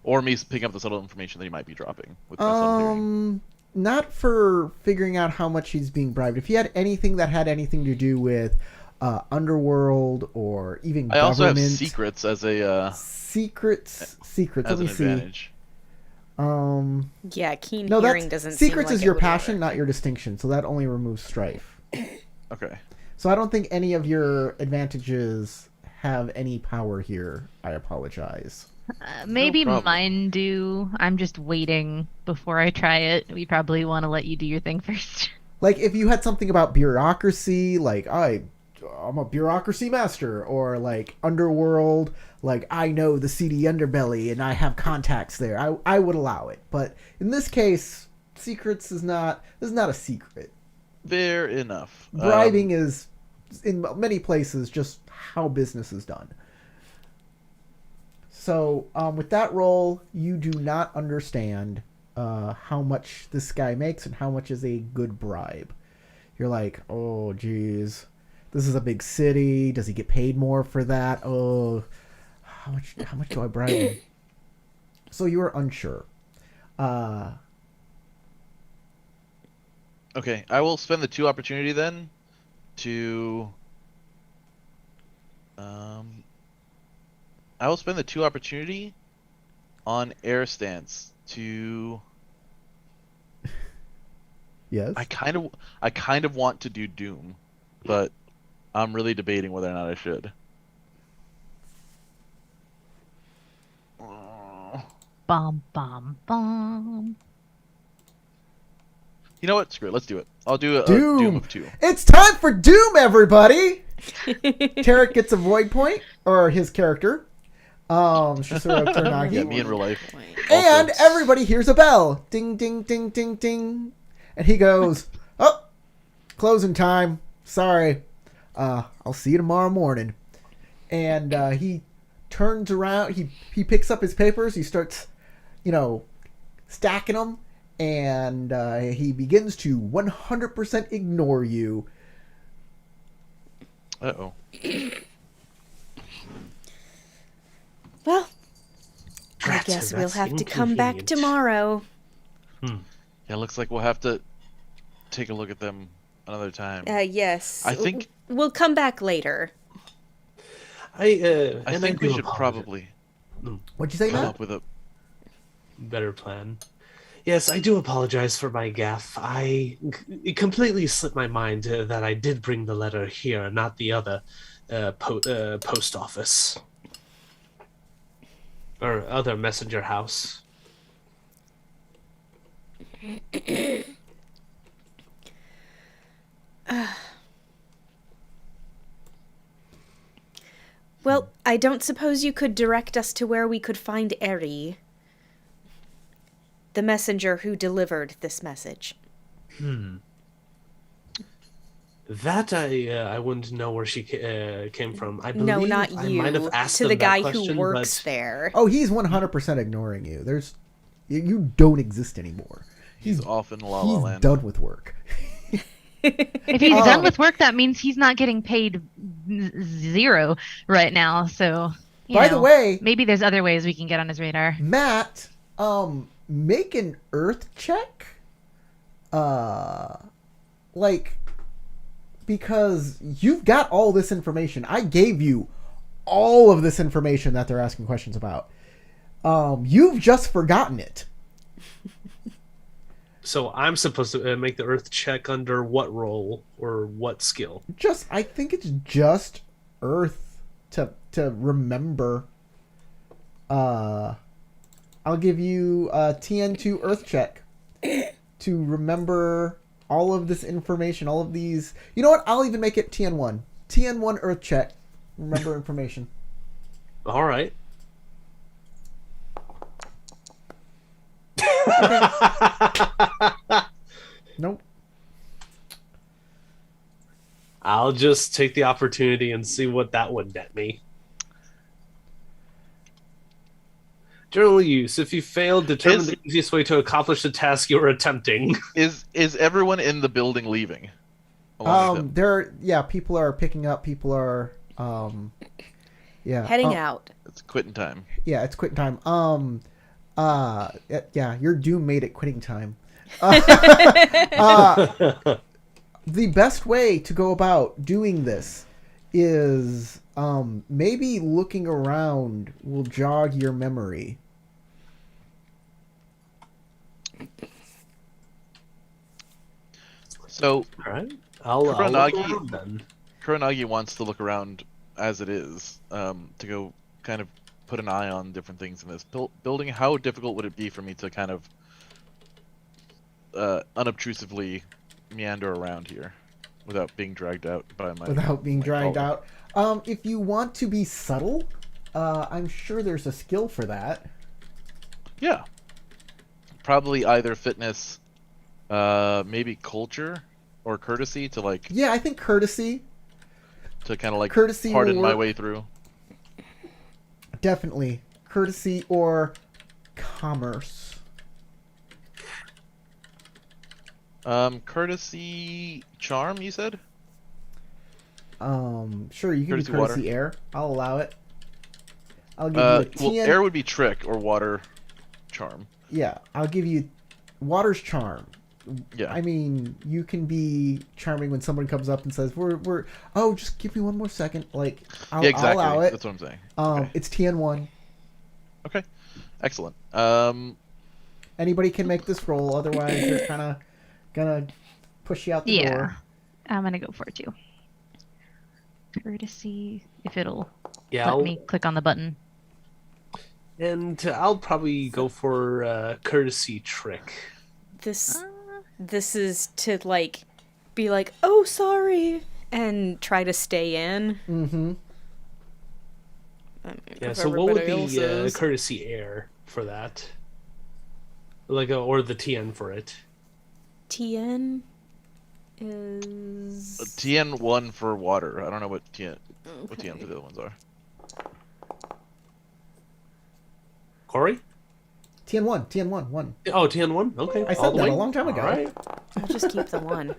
or me picking up the subtle information that he might be dropping with my subtle hearing. Not for figuring out how much he's being bribed. If he had anything that had anything to do with underworld or even I also have government, secrets as a secrets. as Let an me see. advantage. Yeah, keen No, hearing that's doesn't seem secrets like is it your would passion, work. not your distinction. So that only removes strife. Okay. So I don't think any of your advantages have any power here. I apologize. Maybe problem. mine do. I'm just waiting before I try it. We probably want to let you do your thing first. Like if you had something about bureaucracy, like I'm a bureaucracy master, or like underworld, like I know the seedy underbelly and I have contacts there, I would allow it. But in this case, secrets is not a secret. Fair enough. Bribing is in many places just how business is done. So with that roll, you do not understand how much this guy makes and how much is a good bribe. You're like, oh, geez, this is a big city. Does he get paid more for that? Oh, how much do I bribe him? So you are unsure. Okay, I will spend the 2 opportunity then to I will spend the 2 opportunity on air stance to Yes. I kind of want to do Doom, but I'm really debating whether or not I should. Bum, bum, bum. You know what? Screw it. Let's do it. I'll do a Doom. Doom of 2. It's time for Doom, everybody. Tarek gets a void point, or his character. Shisoro Turnagi. Yeah, me in real life. And Also. everybody hears a bell. Ding, ding, ding, ding, ding. And he goes, oh, closing time. Sorry. I'll see you tomorrow morning. And he turns around. He picks up his papers. He starts, stacking them. And he begins to 100% ignore you. Uh-oh. Well, I Drat, guess we'll that's have to come back inconvenient. tomorrow. Yeah, looks like we'll have to take a look at them another time. Yes. I think- we'll come back later. I and think we do should apologize. probably What'd you say, come Matt? up with a Better plan. Yes, I do apologize for my gaffe. It completely slipped my mind that I did bring the letter here, not the other post office or other messenger house. Well, I don't suppose you could direct us to where we could find Eri, the messenger who delivered this message. That I wouldn't know where she came from. I believe No, not I might have you. asked To them the that guy question, who works but there. Oh, he's 100% ignoring you. You don't exist anymore. He's off in La La He's Land. done with work. If he's done with work, that means he's not getting paid zero right now. So, By the way, maybe there's other ways we can get on his radar. Matt, make an earth check. Because you've got all this information. I gave you all of this information that they're asking questions about. You've just forgotten it. so I'm supposed to make the earth check under what role or what skill? I think it's just earth to remember. I'll give you a TN2 earth check to remember all of this information, all of these. You know what? I'll even make it TN1. TN1 earth check. Remember information. All right. Nope. I'll just take the opportunity and see what that would net me. Journal use. If you fail, determine the easiest way to accomplish the task you are attempting. Is everyone in the building leaving? Along with him? People are picking up. People are Heading out. It's quitting time. Yeah, it's quitting time. Your doom made it quitting time. The best way to go about doing this is maybe looking around will jog your memory. So, All right. I'll look Kuronagi- around then. Kuronagi wants to look around as it is, to go kind of put an eye on different things in this building. How difficult would it be for me to kind of unobtrusively meander around here without being dragged out by my... Without being my dragged colleague? out. If you want to be subtle, I'm sure there's a skill for that. Yeah. Probably either fitness, maybe culture or courtesy to like... Yeah, I think courtesy. To kind of like Courtesy pardon will my work. way through. Definitely. Courtesy or commerce. Courtesy charm, you said? Sure, you can Courtesy do courtesy water. air. I'll allow it. I'll give you a TN... Well, air would be trick or water charm. Yeah, I'll give you water's charm. Yeah. I mean, you can be charming when someone comes up and says, "We're oh, just give me one more second." Like, I'll exactly. allow it. That's what I'm saying. Okay. It's TN1. Okay. Excellent. Anybody can make this roll. Otherwise, they're kind of gonna push you out the door. I'm gonna go for it too. Courtesy, if it'll Yeah, let me click on the button. and I'll probably go for courtesy trick. This is to like be like, "Oh, sorry," and try to stay in. Mm-hmm. Yeah. If So what would everybody else be is. courtesy air for that? Like or the TN for it. TN is TN1 for water. I don't know what TN for the other ones are. Corey? TN1. 1. Oh, TN1. Okay. I said all the that way? a long time ago. All right. I'll just keep the one.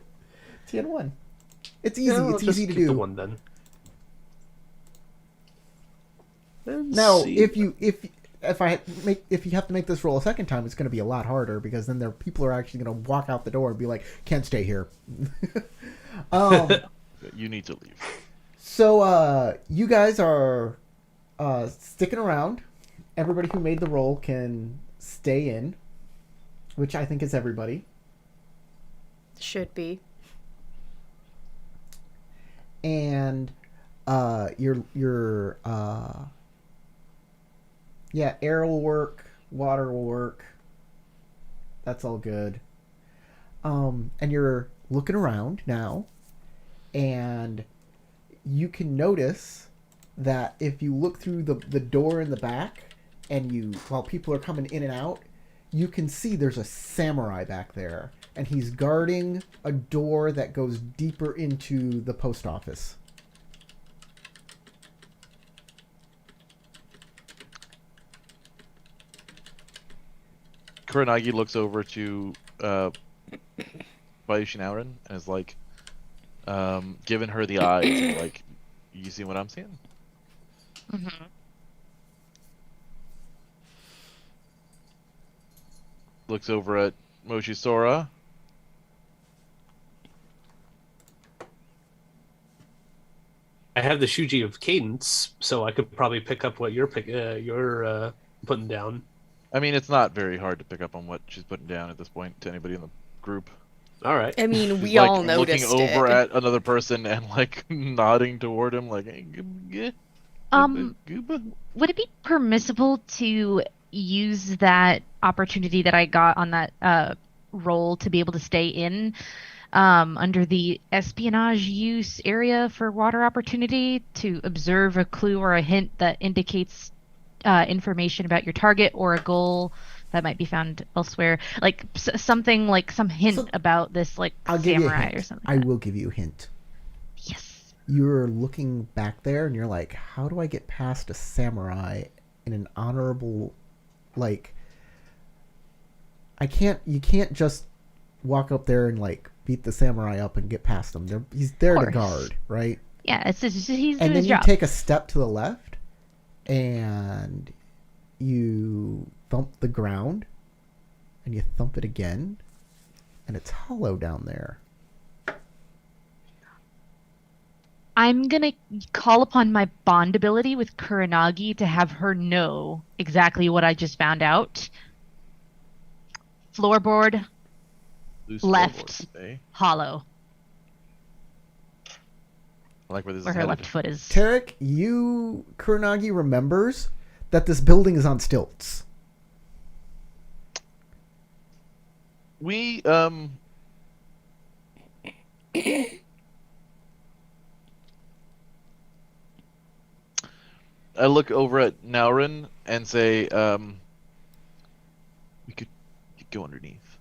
TN1. It's easy. Yeah, it's let's easy to just keep do. The one then. Let's Now, see. if you have to make this roll a second time, it's going to be a lot harder because then people are actually going to walk out the door and be like, "Can't stay here." You need to leave. So you guys are sticking around. Everybody who made the roll can stay in, which I think is everybody. Should be. And air will work, water will work. That's all good. And you're looking around now, and you can notice that if you look through the door in the back, and while people are coming in and out, you can see there's a samurai back there, and he's guarding a door that goes deeper into the post office. Kuranagi looks over to Bayushin and is like, giving her the eyes, and like, you see what I'm seeing? Mm-hmm. Looks over at Moshi Sora. I have the Shuji of Cadence, so I could probably pick up what you're putting down. I mean, it's not very hard to pick up on what she's putting down at this point to anybody in the group. All right. I mean, She's, we all noticed looking over it. at another person and like nodding toward him, like, hey, gooba. Would it be permissible to use that opportunity that I got on that role to be able to stay in under the espionage use area for water opportunity to observe a clue or a hint that indicates information about your target or a goal that might be found elsewhere, like something like some hint about this, like samurai or something. I will give you a hint. Yes. You're looking back there, and you're like, "How do I get past a samurai in an honorable, like? You can't just walk up there and like beat the samurai up and get past him. He's there to guard, right? Yeah, he's doing his And then you job. take a step to the left, and you thump the ground, and you thump it again, and it's hollow down there. I'm gonna call upon my bond ability with Kuranagi to have her know exactly what I just found out. Floorboard, Loose left, floorboard, eh? hollow, I like where this where is her headed. left foot is. Tarek, Kuranagi remembers that this building is on stilts. We I look over at Naurin and say, we could go underneath.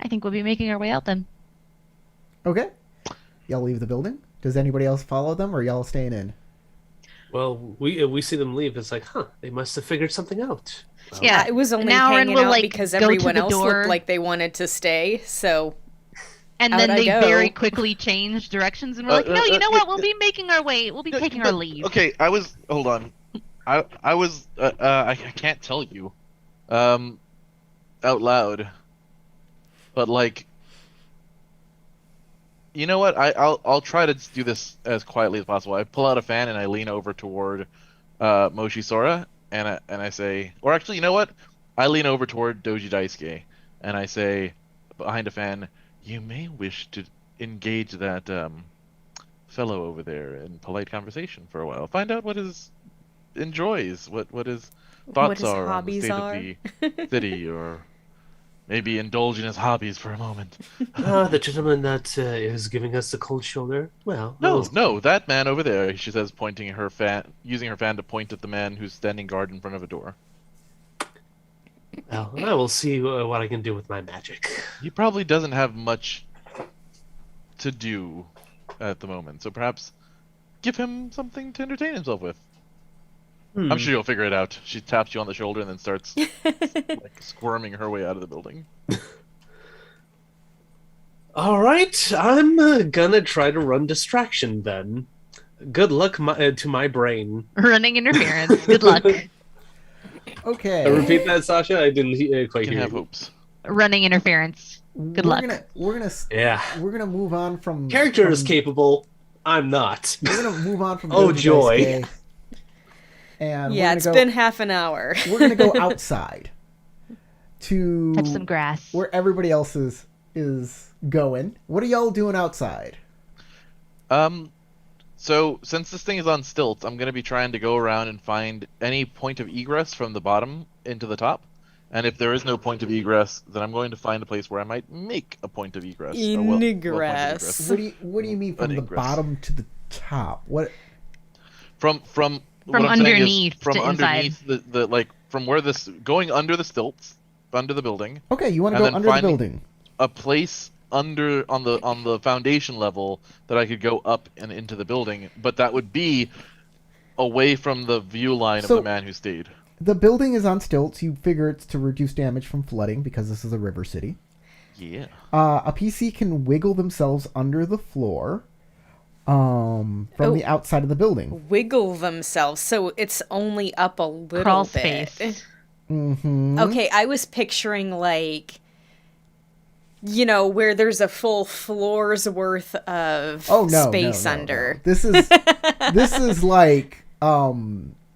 I think we'll be making our way out then. Okay. Y'all leave the building? Does anybody else follow them, or y'all staying in? Well, we see them leave. It's like, they must have figured something out. Well, Yeah, I was only Naurin hanging will, out like, because go to everyone the else door. looked like they wanted to stay, so And Out then I they go. very quickly changed directions and were like, no, you know what? We'll be making our way. We'll be taking our leave. Okay, hold on. I can't tell you, out loud, but like, you know what? I'll try to do this as quietly as possible. I pull out a fan and I lean over toward Moshi Sora and I say, or actually, you know what? I lean over toward Doji Daisuke and I say, behind a fan, you may wish to engage that fellow over there in polite conversation for a while. Find out what his enjoys, what his thoughts his are on the hobbies state are. of the city, or maybe indulge in his hobbies for a moment. the gentleman that is giving us the cold shoulder. Well, No, that man over there, she says, pointing her fan, using her fan to point at the man who's standing guard in front of a door. Well, I will see what I can do with my magic. He probably doesn't have much to do at the moment, so perhaps give him something to entertain himself with. I'm sure you'll figure it out. She taps you on the shoulder and then starts like squirming her way out of the building. All right, I'm gonna try to run distraction then. Good luck to my brain. Running interference. Good luck. Okay. Repeat that, Sasha. I didn't quite You can hear have you. hopes. Running interference. Good luck. We're Yeah, gonna move on from character is from- capable. I'm not. We're gonna move on from Oh, Doji joy. Daisuke, and yeah, it's been half an hour. we're gonna go outside to Touch some grass. where everybody else is going. What are y'all doing outside? So since this thing is on stilts, I'm gonna be trying to go around and find any point of egress from the bottom into the top. And if there is no point of egress, then I'm going to find a place where I might make a point of egress. Ingress. What do you mean from An the ingress. bottom to the top? What? From what I'm saying is underneath from to underneath the like from where this going under the stilts, under the building, Okay, you want to and go then under the finding building. a place under on the foundation level that I could go up and into the building, but that would be away from the view line of So- the man who stayed. The building is on stilts. You figure it's to reduce damage from flooding because this is a river city. Yeah. A PC can wiggle themselves under the floor from the outside of the building. Wiggle themselves, so it's only up a little Crawl bit. space. Mm-hmm. Okay, I was picturing like, where there's a full floor's worth of space under. No. This is like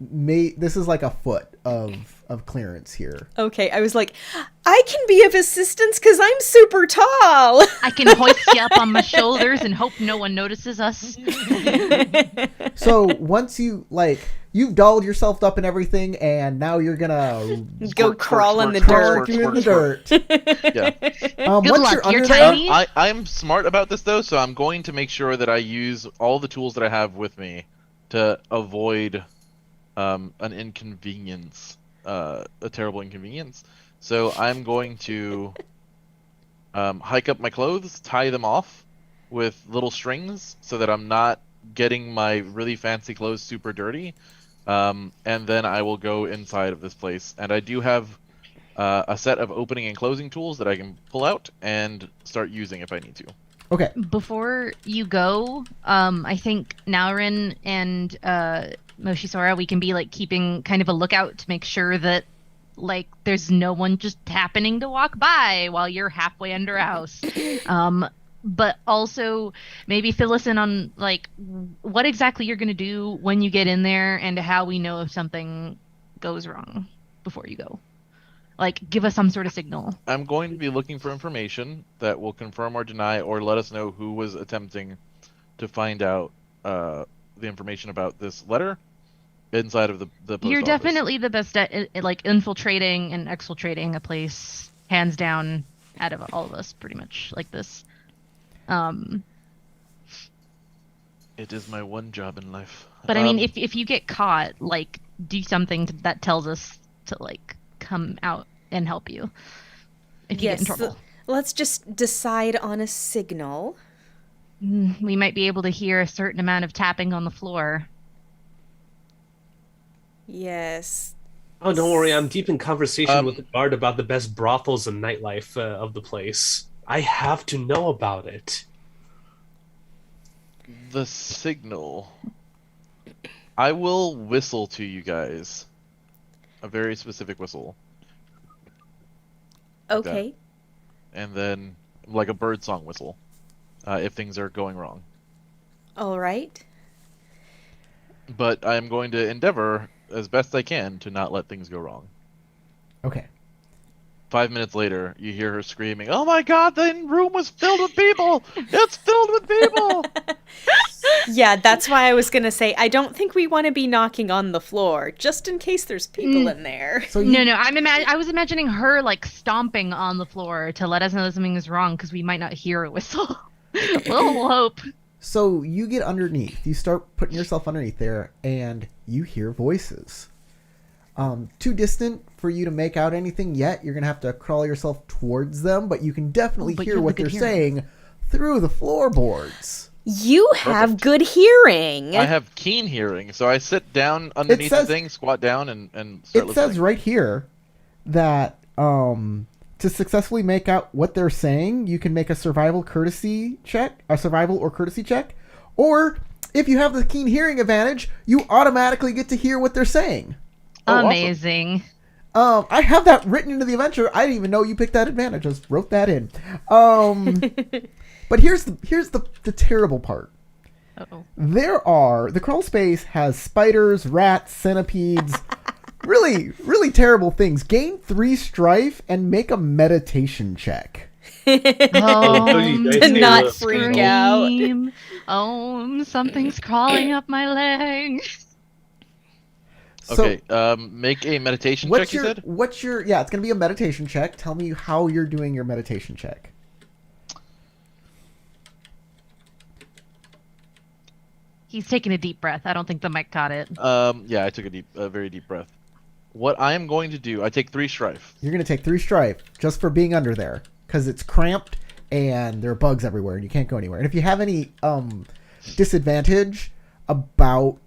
this is like a foot of clearance here. Okay, I was like, I can be of assistance because I'm super tall. I can hoist you up on my shoulders and hope no one notices us. So once you've dolled yourself up and everything, and now you're gonna Go crawl in the squirt, dirt. squirt, in the squirt, dirt. Yeah. Good Once luck, you're you're under tiny. I'm smart about this though, so I'm going to make sure that I use all the tools that I have with me to avoid an inconvenience, a terrible inconvenience. So I'm going to hike up my clothes, tie them off with little strings so that I'm not getting my really fancy clothes super dirty. And then I will go inside of this place. And I do have a set of opening and closing tools that I can pull out and start using if I need to. Okay. Before you go, I think Naurin and Moshisora, we can be like keeping kind of a lookout to make sure that like there's no one just happening to walk by while you're halfway under a house. But also maybe fill us in on like what exactly you're gonna do when you get in there and how we know if something goes wrong before you go. Like give us some sort of signal. I'm going to be looking for information that will confirm or deny or let us know who was attempting to find out the information about this letter inside of the post You're office. definitely the best at like infiltrating and exfiltrating a place, hands down, out of all of us, pretty much like this. It is my one job in life. But I mean, if you get caught, like do something that tells us to like come out and help you if you get in trouble. Let's just decide on a signal. We might be able to hear a certain amount of tapping on the floor. Yes. Oh, don't worry. I'm deep in conversation with the guard about the best brothels and nightlife of the place. I have to know about it. the signal. I will whistle to you guys. A very specific whistle. Like that. Okay. And then, like a birdsong whistle. If things are going wrong. All right. But I'm going to endeavor, as best I can, to not let things go wrong. Okay. 5 minutes later, you hear her screaming, "Oh my god, the room was filled with people! It's filled with people!" Yeah, that's why I was going to say, I don't think we want to be knocking on the floor, just in case there's people in there. So you, No, I was imagining her like stomping on the floor to let us know that something is wrong because we might not hear a whistle. We'll hope. So you get underneath. You start putting yourself underneath there, and you hear voices. Too distant for you to make out anything yet. You're gonna have to crawl yourself towards them, but you can definitely But you hear have what the they're good hearing. saying through the floorboards. You have good hearing. I have keen hearing, so I sit down underneath says- the thing, squat down, and start It listening. says right here that to successfully make out what they're saying, you can make a survival or courtesy check, or if you have the keen hearing advantage, you automatically get to hear what they're saying. Oh, awesome. Amazing. I have that written into the adventure. I didn't even know you picked that advantage. I just wrote that in. But here's the terrible part. Uh-oh. The crawl space has spiders, rats, centipedes, really, really terrible things. Gain 3 strife and make a meditation check. To not freak out. Scream. Something's crawling up my leg. So Okay, make a meditation check, you said? Yeah, it's going to be a meditation check. Tell me how you're doing your meditation check. He's taking a deep breath. I don't think the mic caught it. Yeah, I took a very deep breath. What I am going to do, I take 3 strife. You're going to take 3 strife just for being under there because it's cramped and there are bugs everywhere and you can't go anywhere. And if you have any disadvantage about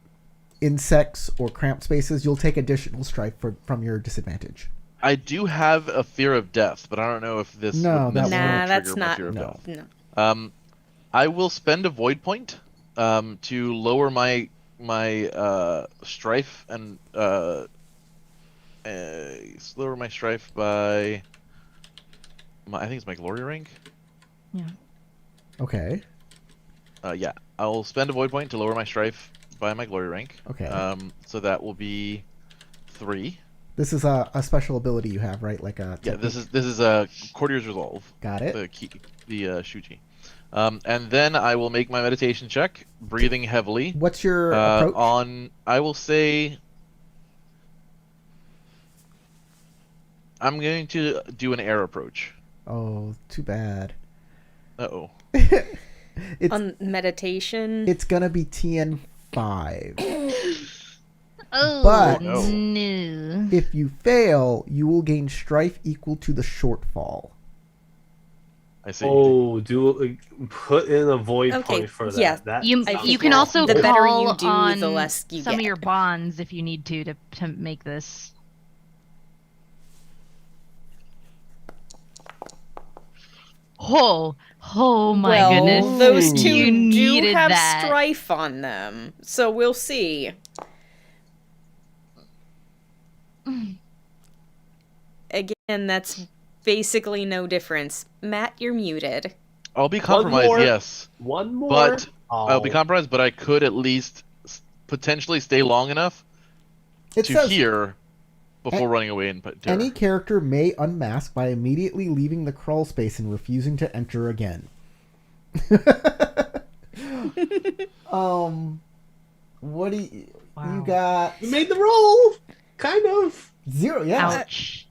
insects or cramped spaces, you'll take additional strife from your disadvantage. I do have a fear of death, but I don't know if this No, would that necessarily Nah, that's trigger my not. fear of No. death. No. I will spend a void point to lower my strife and lower my strife by I think it's my glory rank. Yeah. Okay. Yeah, I'll spend a void point to lower my strife by my glory rank. Okay. So that will be 3. This is a special ability you have, right? Like a Yeah, this is a Courtier's Resolve. Got it. The Shuji. And then I will make my meditation check, breathing heavily. What's your approach? I will say, I'm going to do an air approach. Oh, too bad. Uh-oh. On meditation. It's gonna be TN 5. Oh, But- no. If you fail, you will gain strife equal to the shortfall. I see. Oh, put in a void Okay, point for that. yeah. That You I you think can also the better call you do, on the less you some of get. your bonds if you need to make this. Oh my well, goodness. those Ooh. two You do needed have that. strife on them, so we'll see. Again, that's basically no difference. Matt, you're muted. I'll be compromised, more. yes. one more. But Oh. I'll be compromised, but I could at least potentially stay long enough It to says hear before running away in terror. any character may unmask by immediately leaving the crawl space and refusing to enter again. What do you Wow. got? You made the roll, kind of. 0, yeah. Ouch.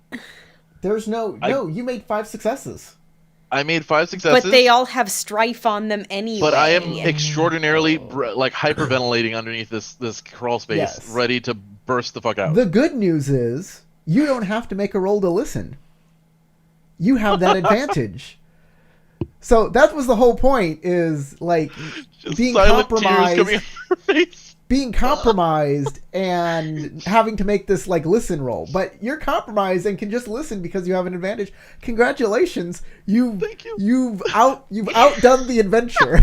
There's no, you made 5 successes. I made 5 successes. But they all have strife on them anyway. But I am extraordinarily like hyperventilating underneath this crawl space, Yes. ready to burst the fuck out. The good news is you don't have to make a roll to listen. You have that advantage. So that was the whole point, is like Just being silent tears compromised. coming out of her face. Being compromised and having to make this like listen roll, but you're compromised and can just listen because you have an advantage. Congratulations, Thank you. you've outdone the adventure.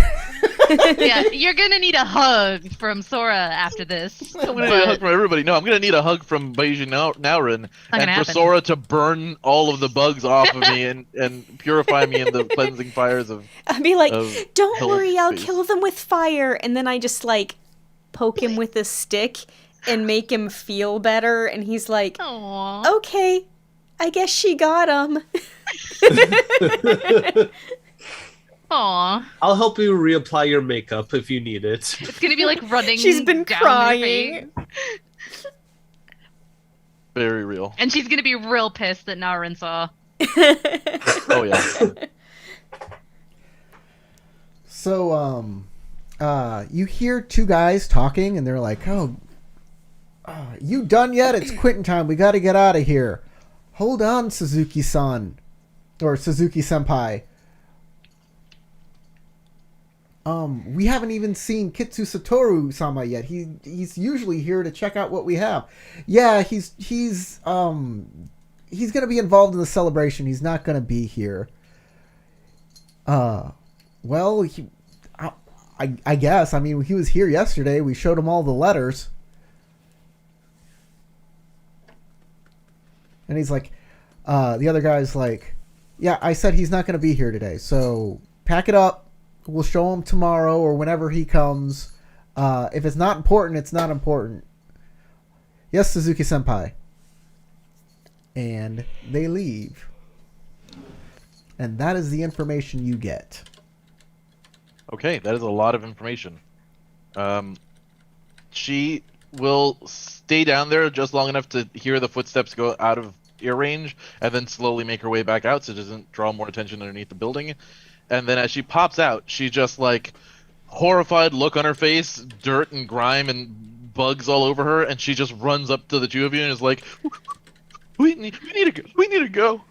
Yeah, you're gonna need a hug from Sora after this. I'm gonna need a hug from everybody. No, I'm gonna need a hug from Beijing Naurin, and gonna for happen. Sora to burn all of the bugs off of me and purify me in the cleansing fires of. I'd be like, of don't hell worry, I'll space." kill them with fire. And then I just like poke him with a stick and make him feel better. And he's like, Aww. okay, I guess she got him. Aww. I'll help you reapply your makeup if you need it. It's gonna be like running. She's been down your crying. face. Very real. And she's gonna be real pissed that Narin saw. Oh yeah. So you hear 2 guys talking and they're like, you done yet? It's quitting time. We got to get out of here. Hold on, Suzuki-san, or Suzuki-senpai. We haven't even seen Kitsu Satoru-sama yet. He's usually here to check out what we have. Yeah, he's gonna be involved in the celebration. He's not gonna be here. Well, I guess. I mean, he was here yesterday. We showed him all the letters. And he's like, the other guy's like, yeah, I said he's not going to be here today. So pack it up. We'll show him tomorrow or whenever he comes. If it's not important, it's not important. Yes, Suzuki-senpai. And they leave. And that is the information you get. Okay, that is a lot of information. She will stay down there just long enough to hear the footsteps go out of ear range, and then slowly make her way back out so it doesn't draw more attention underneath the building. And then as she pops out, she just like horrified look on her face, dirt and grime and bugs all over her, and she just runs up to the two of you and is like, "We need to go."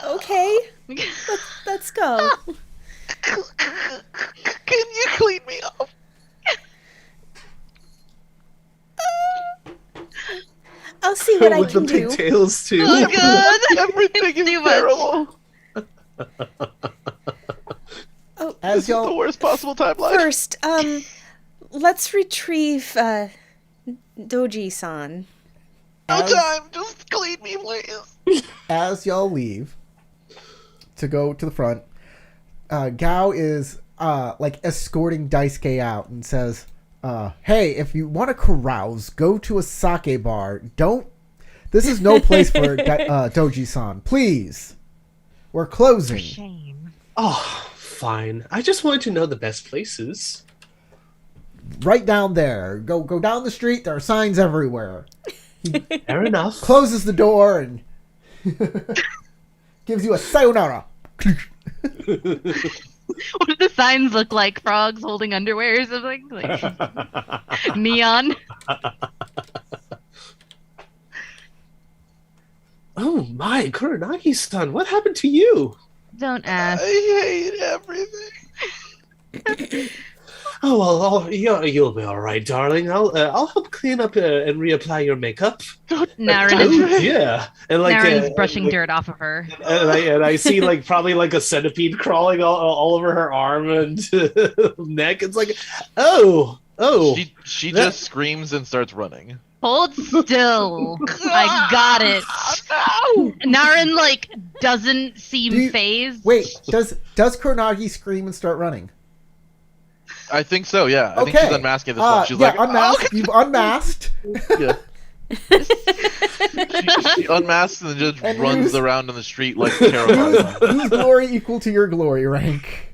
Okay, let's go. Can you clean me up? I'll see what I With the can do. pigtails too. Oh god. Everything is Too much. terrible. Oh, As This is the y'all worst possible timeline. first, let's retrieve Doji-san. No as- time. Just clean me, please. as y'all leave to go to the front, Gao is like escorting Daisuke out and says, "Hey, if you want to carouse, go to a sake bar. Don't. This is no place for Doji-san. Please, we're closing. Shame. Oh, fine. I just wanted to know the best places. Right down there. Go down the street. There are signs everywhere." Fair enough. Closes the door and gives you a sayonara. What do the signs look like? Frogs holding underwear or something? Like neon? Oh my, Kuranagi-san, what happened to you? Don't ask. I hate everything. Oh well, you'll be all right, darling. I'll help clean up and reapply your makeup. Naren is, Yeah, and Naren's brushing dirt off of her. and I see like probably like a centipede crawling all over her arm and neck. It's like, oh, She That- just screams and starts running. Hold still. I got it. Naren like doesn't seem Do you- phased. Wait, does Kuronagi scream and start running? I think so. Yeah. I think Okay. she's unmasking this one. She's yeah, like, unmasked. You've unmasked. Yeah. She unmasks and then just And runs lose- around in the street like terrified. Lose glory equal to your glory rank.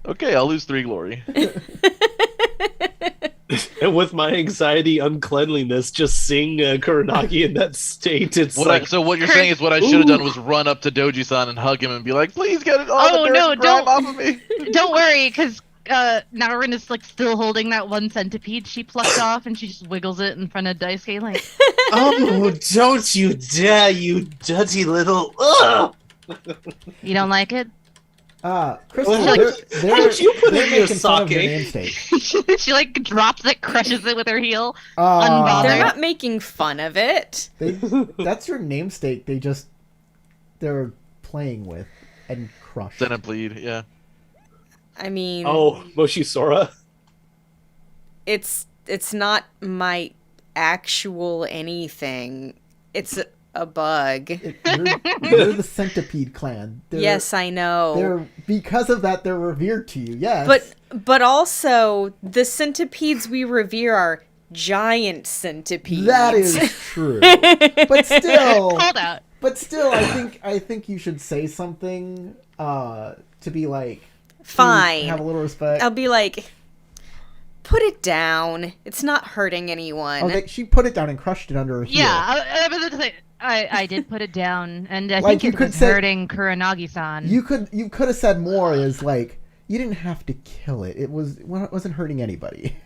Okay, I'll lose 3 glory. and with my anxiety, uncleanliness, just seeing Kuranagi in that state, it's So what you're saying is what I should have done was run up to Doji-san and hug him and be like, "Please get it all Oh, the dirt no, and grime don't. off of me." Don't worry, because Naren is like still holding that one centipede she plucked off, and she just wiggles it in front of Daisuke like, oh, don't you dare, you dirty little. Ugh! "You don't like it?" Crystal, Well, they're how'd you put it in your making fun of your sake? namesake. She like drops it, crushes it with her heel. Uh, Unbothered. They're not making fun of it. That's your namesake. They're playing with and crush. Centipede, yeah. I mean, Oh, Moshi Sora. it's not my actual anything. It's a bug. You're the centipede clan. Yes, I know. They're because of that they're revered to you. Yes, But also the centipedes we revere are giant centipedes. that is true. But still, Called out. I think you should say something to be like, Fine. have a little respect. I'll be like, put it down. It's not hurting anyone. Okay, she put it down and crushed it under her heel. Yeah, I did put it down, and I Like, think you it could was say- hurting Kuranagi-san. You could have said more is like, you didn't have to kill it. It wasn't hurting anybody.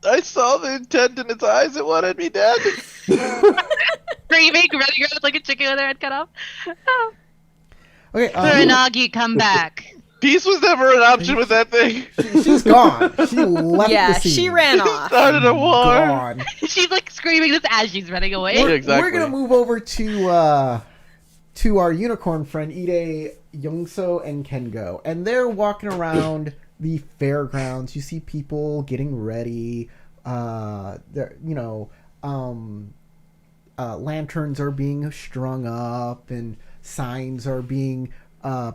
I saw the intent in its eyes. It wanted me dead. Screaming, running around like a chicken with her head cut off. Oh. Okay, Kuranagi, come back. Peace was never an option with that thing. she's gone. She left yeah, the scene. she ran off. Started a war. Gone. She's like screaming this as she's running away. Yeah, exactly. We're gonna move over to our unicorn friend Ide, Youngso, and Kengo, and they're walking around the fairgrounds. You see people getting ready. Lanterns are being strung up, and signs are being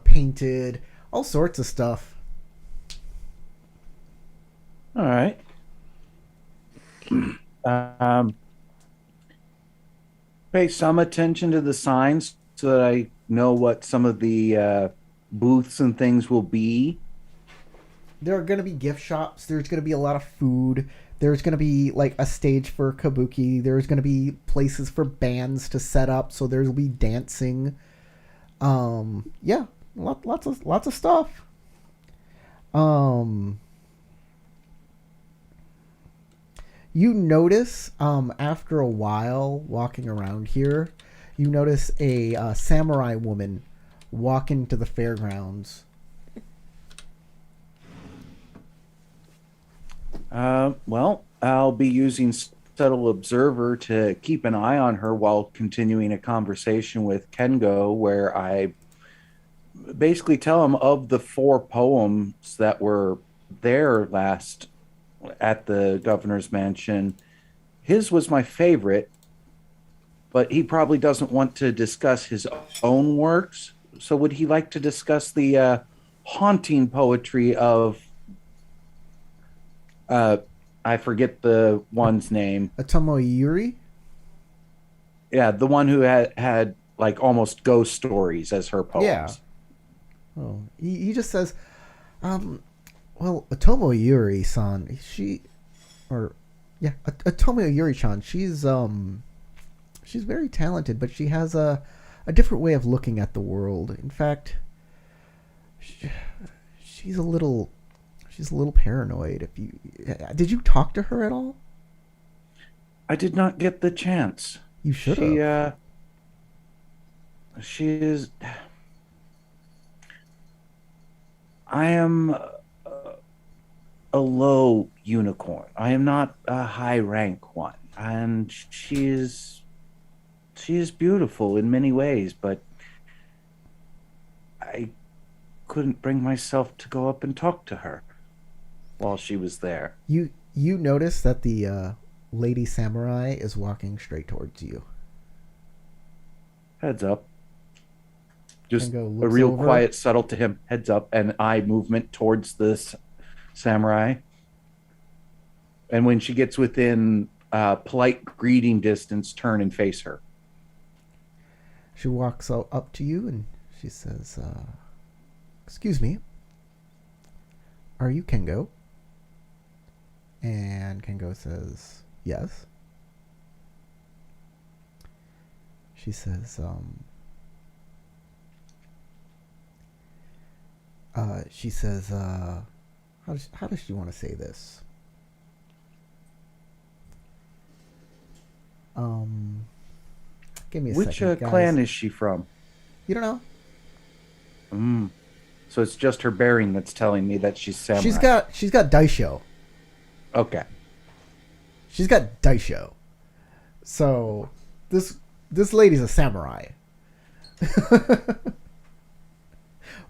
painted. All sorts of stuff. All right. Pay some attention to the signs so that I know what some of the booths and things will be. There are going to be gift shops. There's going to be a lot of food. There's going to be like a stage for kabuki. There's going to be places for bands to set up, so there'll be dancing. Yeah, lots of stuff. Um, you notice after a while walking around here, you notice a samurai woman walk into the fairgrounds. Well, I'll be using subtle observer to keep an eye on her while continuing a conversation with Kengo, where I basically tell him of the four poems that were there last at the governor's mansion. His was my favorite, but he probably doesn't want to discuss his own works. So, would he like to discuss the haunting poetry of I forget the one's name. Atomo Yuri? Yeah, the one who had like almost ghost stories as her poems. Yeah. Oh, he just says, well, Atomo Yuri-san, Atomo Yuri-chan, she's very talented, but she has a different way of looking at the world. In fact, she's a little paranoid. Did you talk to her at all? I did not get the chance. You should have. She is. I am a low unicorn. I am not a high rank one, and she is beautiful in many ways, but I couldn't bring myself to go up and talk to her while she was there. You notice that the lady samurai is walking straight towards you. Heads up. Just a looks real over. quiet, subtle to him. Heads up and eye movement towards this samurai. And when she gets within polite greeting distance, turn and face her. She walks up to you and she says, "Excuse me, are you Kengo?" And Kengo says, "Yes." She says, how does she want to say this? Give me a Which second, guys. clan is she from? You don't know? So it's just her bearing that's telling me that she's samurai. She's got daisho. Okay. She's got daisho. So this lady's a samurai.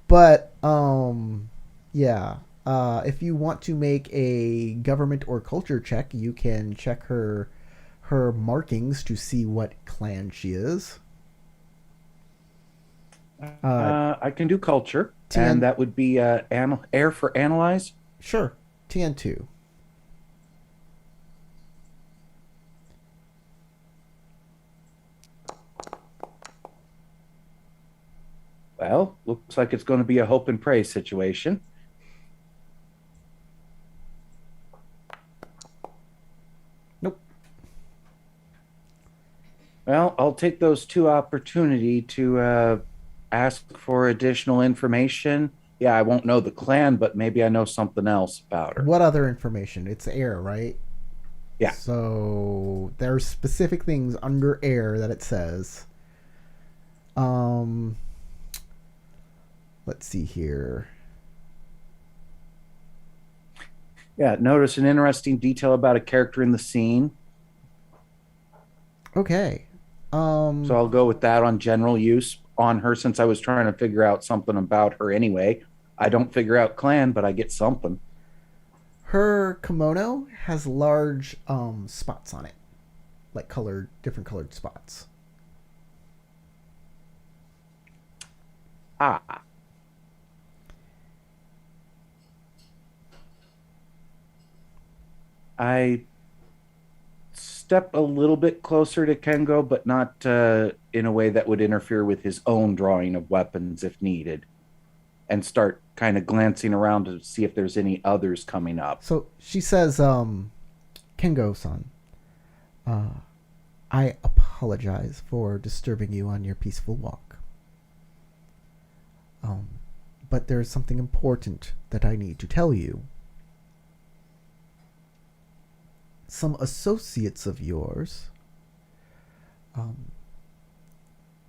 But yeah. If you want to make a government or culture check, you can check her markings to see what clan she is. I can do culture, TN and that would be air for analyze. Sure. TN2. Well, looks like it's going to be a hope and pray situation. Nope. Well, I'll take those two opportunity to ask for additional information. Yeah, I won't know the clan, but maybe I know something else about her. What other information? It's air, right? Yeah. So there's specific things under air that it says. Let's see here. Yeah, notice an interesting detail about a character in the scene. Okay. So I'll go with that on general use on her, since I was trying to figure out something about her anyway. I don't figure out clan, but I get something. Her kimono has large spots on it, like different colored spots. Ah. I step a little bit closer to Kengo, but not in a way that would interfere with his own drawing of weapons if needed, and start kind of glancing around to see if there's any others coming up. So she says, Kengo-san, I apologize for disturbing you on your peaceful walk. But there's something important that I need to tell you. Some associates of yours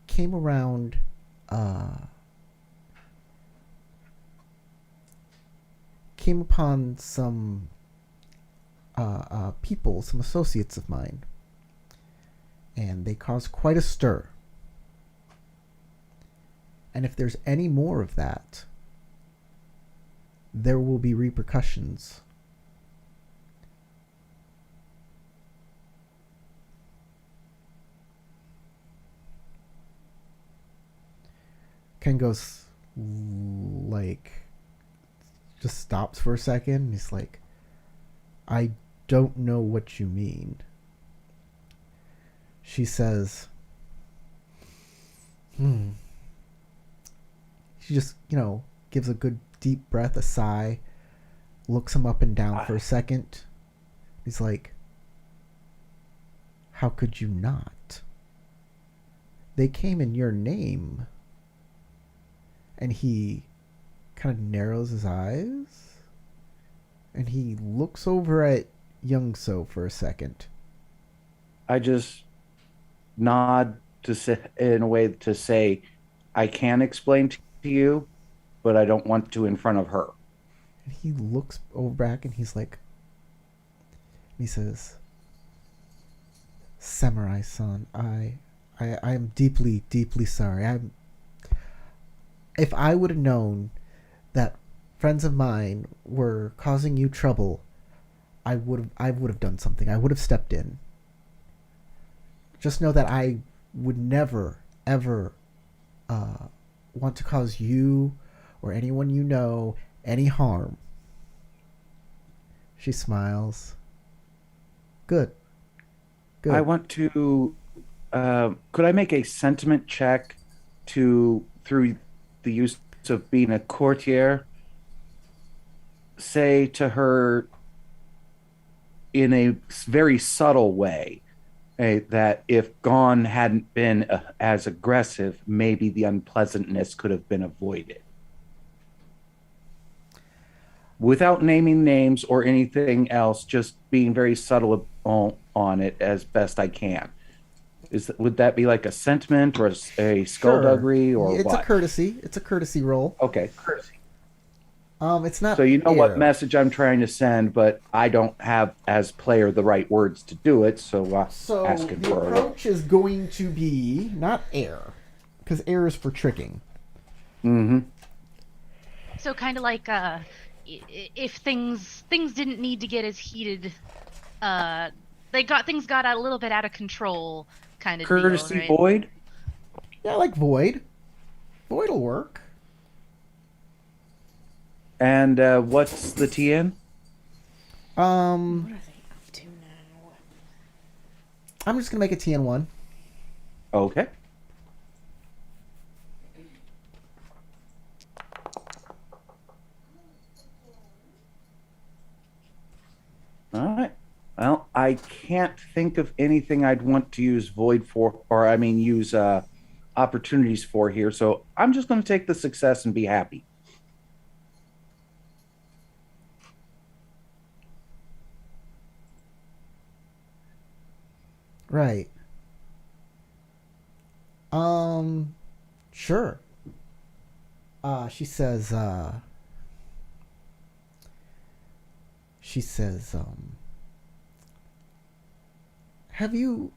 came around came upon some people, some associates of mine, and they caused quite a stir. And if there's any more of that, there will be repercussions. Ken goes, like, just stops for a second. He's like, I don't know what you mean. She says, She just, gives a good deep breath, a sigh, looks him up and down for a second. He's like, how could you not? They came in your name. And he kind of narrows his eyes. And he looks over at Youngso for a second. I just nod to say, in a way to say, I can explain to you, but I don't want to in front of her. And he looks over back and he's like, he says, Samurai-san, I am deeply, deeply sorry. If I would have known that friends of mine were causing you trouble, I would have done something. I would have stepped in. Just know that I would never, ever want to cause you or anyone you know any harm. She smiles. Good. I want to... could I make a sentiment check through the use of being a courtier, say to her in a very subtle way that if Gon hadn't been as aggressive, maybe the unpleasantness could have been avoided. Without naming names or anything else, just being very subtle on it as best I can. Would that be like a sentiment or a skullduggery or it's what? a courtesy. It's a courtesy roll. Okay, courtesy. It's not. So you know air. what message I'm trying to send, but I don't have as player the right words to do it. So, So asking the for approach is going to be not air, because air is for tricking. Mm-hmm. So kind of like if things didn't need to get as heated, things got a little bit out of control, kind of Courtesy deal, right? void. Yeah, like void. Void will work. And what's the TN? What are they up to now? I'm just gonna make a TN1. Okay. All right. Well, I can't think of anything I'd want to use void for, or I mean, use opportunities for here. So I'm just going to take the success and be happy. Right. Sure. She says, have you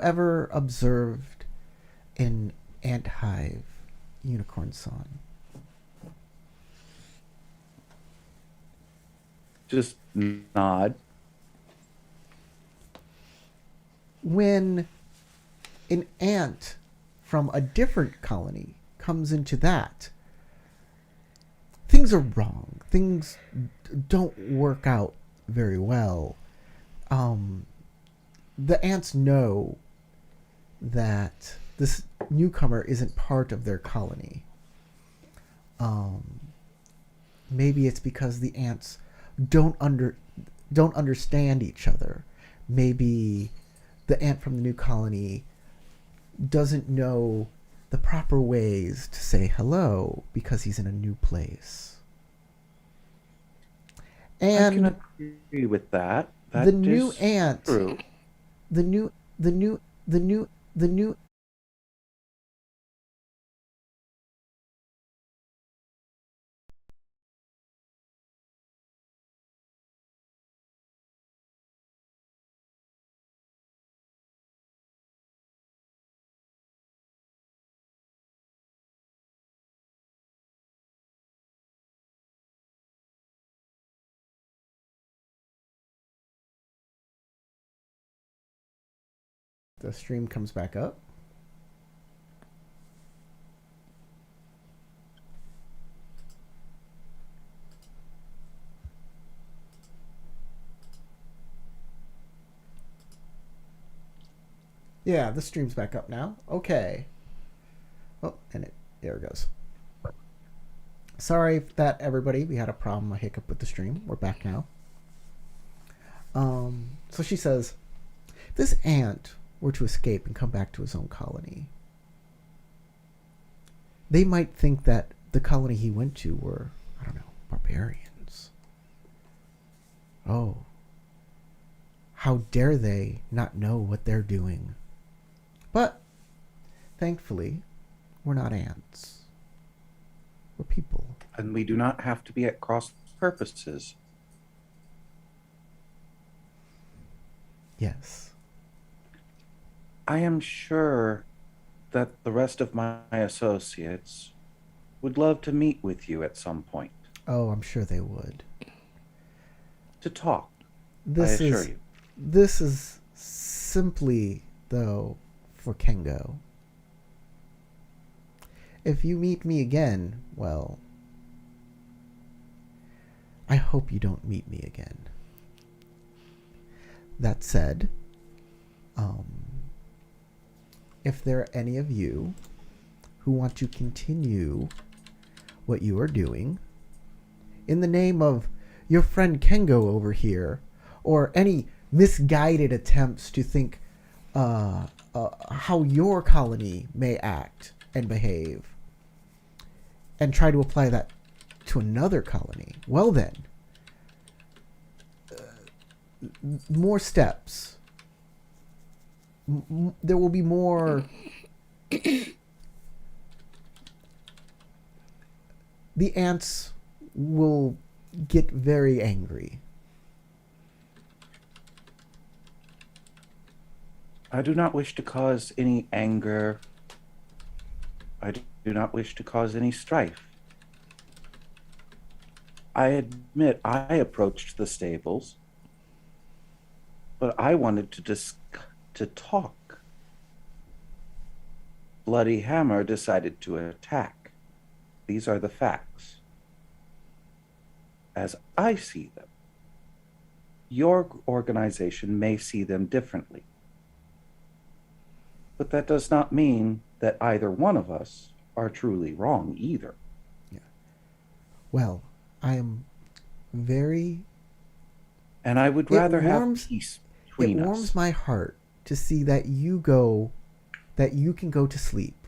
ever observed an ant hive, Unicorn-san? Just nod. When an ant from a different colony comes into that, things are wrong. Things don't work out very well. The ants know that this newcomer isn't part of their colony. Maybe it's because the ants don't understand each other. Maybe the ant from the new colony doesn't know the proper ways to say hello because he's in a new place. And I can agree with that. That the new is ant, true. the new the stream comes back up. Yeah, the stream's back up now. Okay. Oh, and there it goes. Sorry for that, everybody. We had a problem, a hiccup with the stream. We're back now. So she says, if this ant were to escape and come back to his own colony, they might think that the colony he went to were, I don't know, barbarians. Oh. How dare they not know what they're doing? But, thankfully, we're not ants. We're people. And we do not have to be at cross purposes. Yes. I am sure that the rest of my associates would love to meet with you at some point. Oh, I'm sure they would. To talk, This I assure is you. this is simply, though, for Kengo. If you meet me again, well, I hope you don't meet me again. That said, if there are any of you who want to continue what you are doing in the name of your friend Kengo over here, or any misguided attempts to think how your colony may act and behave, and try to apply that to another colony, well then, more steps. There will be more. The ants will get very angry. I do not wish to cause any anger. I do not wish to cause any strife. I admit I approached the stables, but I wanted to talk. Bloody Hammer decided to attack. These are the facts. As I see them, your organization may see them differently. But that does not mean that either one of us are truly wrong either. Yeah. Well, I am very. And I would rather have peace between us. It warms my heart to see that you can go to sleep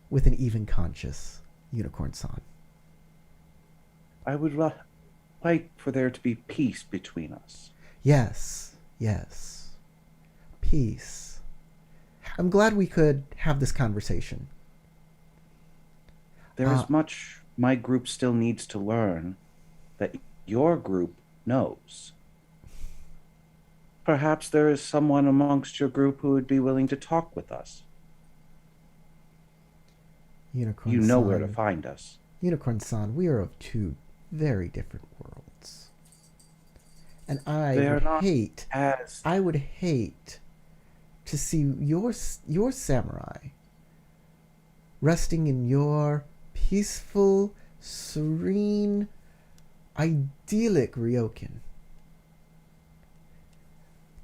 with an even conscience, Unicorn-san. I would like for there to be peace between us. Yes, yes. Peace. I'm glad we could have this conversation. There is much my group still needs to learn that your group knows. Perhaps there is someone amongst your group who would be willing to talk with us. Unicorn-san. You know where to find us. Unicorn-san, we are of two very different worlds. And I would hate to see your samurai resting in your peaceful, serene, idyllic ryokan.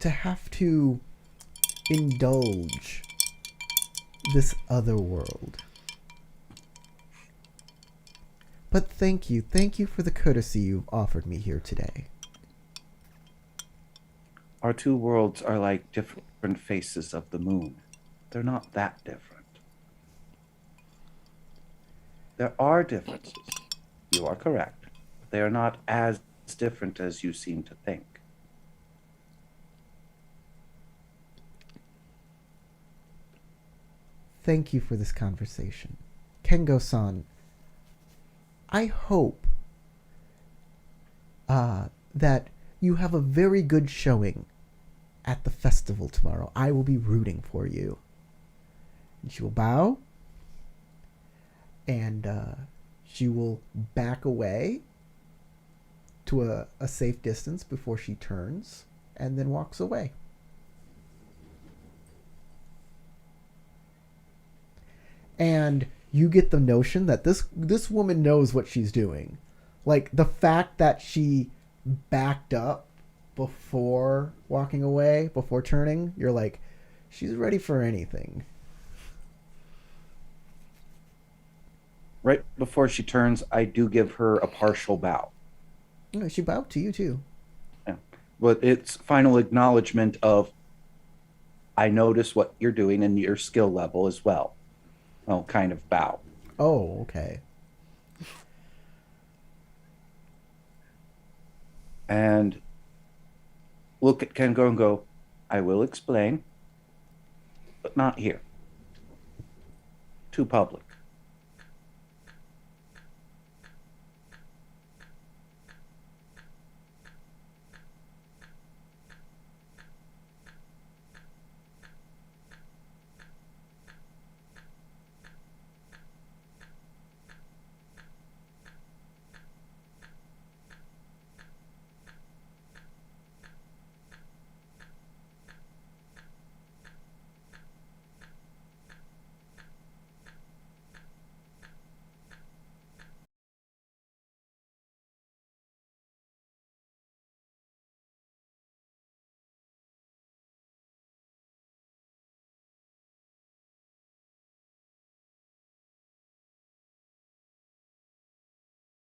To have to indulge this other world. But thank you for the courtesy you've offered me here today. Our two worlds are like different faces of the moon. They're not that different. There are differences. You are correct. But they are not as different as you seem to think. Thank you for this conversation. Kengo-san, I hope that you have a very good showing at the festival tomorrow. I will be rooting for you. And she will bow, and she will back away to a safe distance before she turns and then walks away. And you get the notion that this woman knows what she's doing. Like, the fact that she backed up before walking away, before turning, you're like, she's ready for anything. Right before she turns, I do give her a partial bow. She bowed to you too. Yeah. But it's final acknowledgement of, I notice what you're doing and your skill level as well. Well, kind of bow. Oh, okay. And look at Kengo and go, I will explain, but not here. Too public.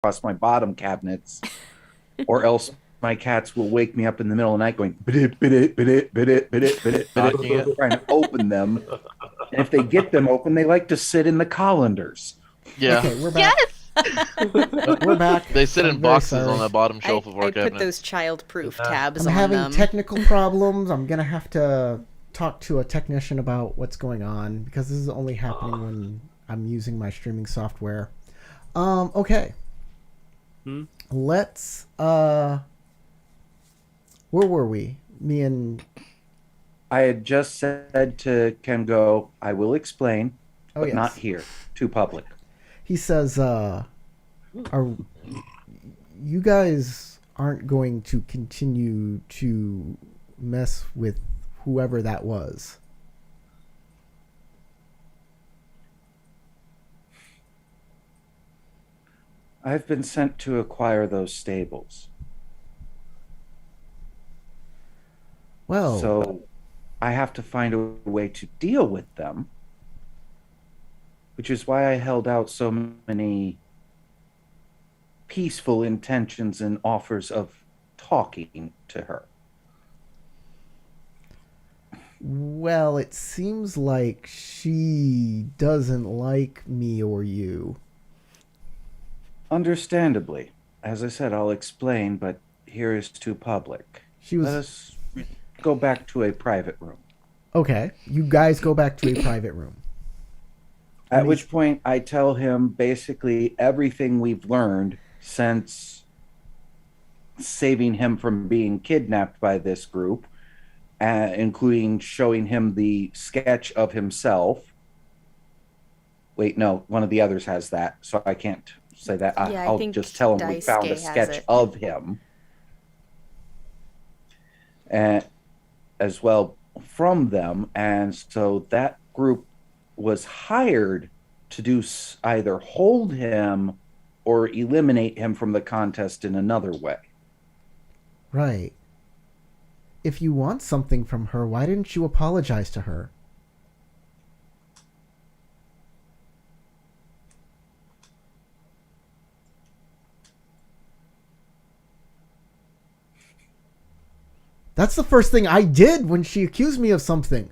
Across my bottom cabinets, or else my cats will wake me up in the middle of the night going bidit bidit bidit bidit bidit bidit Knocking it. trying to open them. And if they get them open, they like to sit in the colanders. Yeah. Okay, we're back. Yes. We're back. They sit I'm in very boxes sorry. on the bottom shelf of our I cabinet. put those child-proof Yeah. tabs I'm on having them. technical problems. I'm gonna have to talk to a technician about what's going on because this is only happening when I'm using my streaming software. Okay. Let's where were we? Me and I had just said to Kengo, I will explain, oh but yes. not here. Too public. He says, are you guys aren't going to continue to mess with whoever that was? I've been sent to acquire those stables. Well, So I have to find a way to deal with them, which is why I held out so many peaceful intentions and offers of talking to her. well, it seems like she doesn't like me or you. Understandably. As I said, I'll explain, but here is too public. She was Let us go back to a private room. okay. You guys go back to a private room. At which point I tell him basically everything we've learned since saving him from being kidnapped by this group, including showing him the sketch of himself. Wait, no, one of the others has that, so I can't say that. Yeah, I I'll think just tell him we found a Daisuke has sketch it. of him. And as well from them. And so that group was hired to do either hold him or eliminate him from the contest in another way. Right. If you want something from her, why didn't you apologize to her? That's the first thing I did when she accused me of something.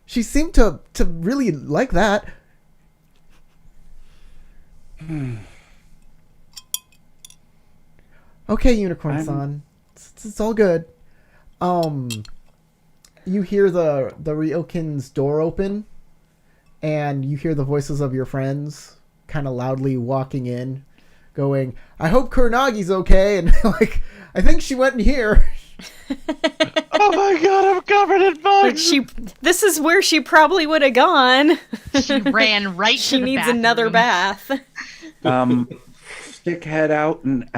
She seemed to really like that. Okay, Unicorn-san. It's all good. You hear the Ryokin's door open, and you hear the voices of your friends kind of loudly walking in, going, "I hope Kuranagi's okay," and like, "I think she went in here." Oh my god, I'm covered in bugs! This is where she probably would have gone. She ran right She to the needs another bathroom. bath. Stick head out and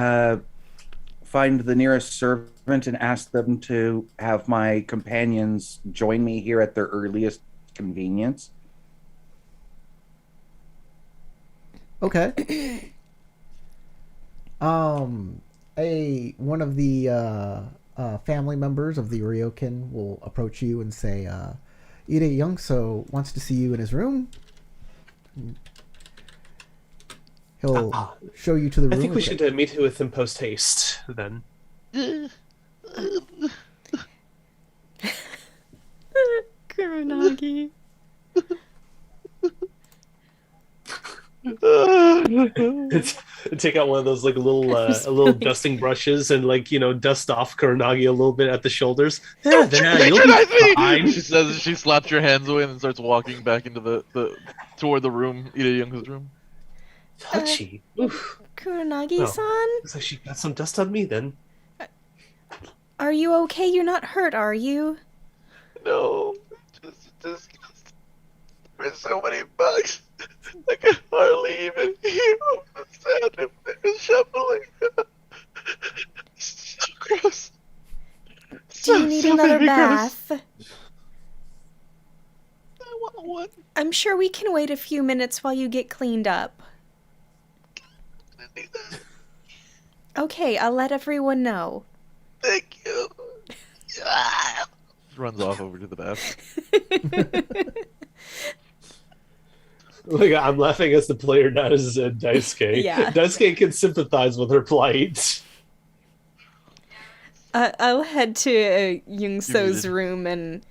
find the nearest servant and ask them to have my companions join me here at their earliest convenience. Okay. One of the family members of the Ryokin will approach you and say, Ide Youngso wants to see you in his room. He'll show you to the room. I think we should meet with him post haste then. Kuronagi. Take out one of those like little dusting brushes and dust off Kuronagi a little bit at the shoulders. There, you'll be fine. She says as she slaps your hands away and then starts walking back into the toward the room, Ida Young's room. Touchy. Oof. Kuronagi-san? Looks like she got some dust on me then. Are you okay? You're not hurt, are you? No, just disgusting. There's so many bugs. I can hardly even hear the sound of them shuffling. So gross. Do you need another bath? I want one. I'm sure we can wait a few minutes while you get cleaned up. Okay, I'll let everyone know. Thank you. Runs off over to the bath. Like, I'm laughing as the player, not as Daisuke. Yeah. Daisuke can sympathize with her plight. I'll head to Youngso's room and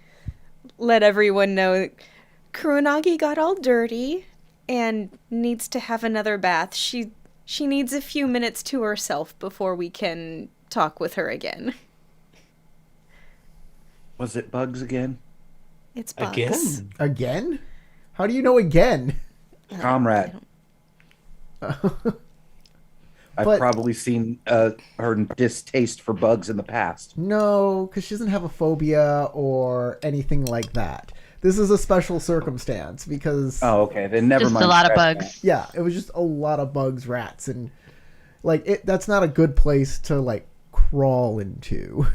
let everyone know that Kuronagi got all dirty and needs to have another bath. She needs a few minutes to herself before we can talk with her again. Was it bugs again? It's bugs. Again? How do you know again? Comrade. I've probably seen her distaste for bugs in the past. No, because she doesn't have a phobia or anything like that. This is a special circumstance because... Oh, okay. Then never just mind. Just a lot of bugs. Yeah, it was just a lot of bugs, rats, and that's not a good place to crawl into.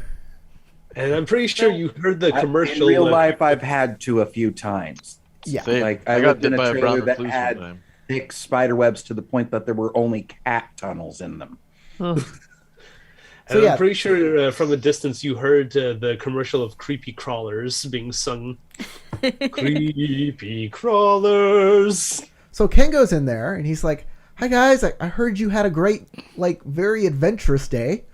And I'm pretty sure you heard the commercial. In real life, I've had to a few times. Yeah. I got lived in bit by a a trailer brown that recluse had one time. thick spider webs to the point that there were only cat tunnels in them. And I'm pretty sure from a distance you heard the commercial of creepy crawlers being sung. Creepy crawlers. So Ken goes in there and he's like, "Hi guys, I heard you had a great, very adventurous day."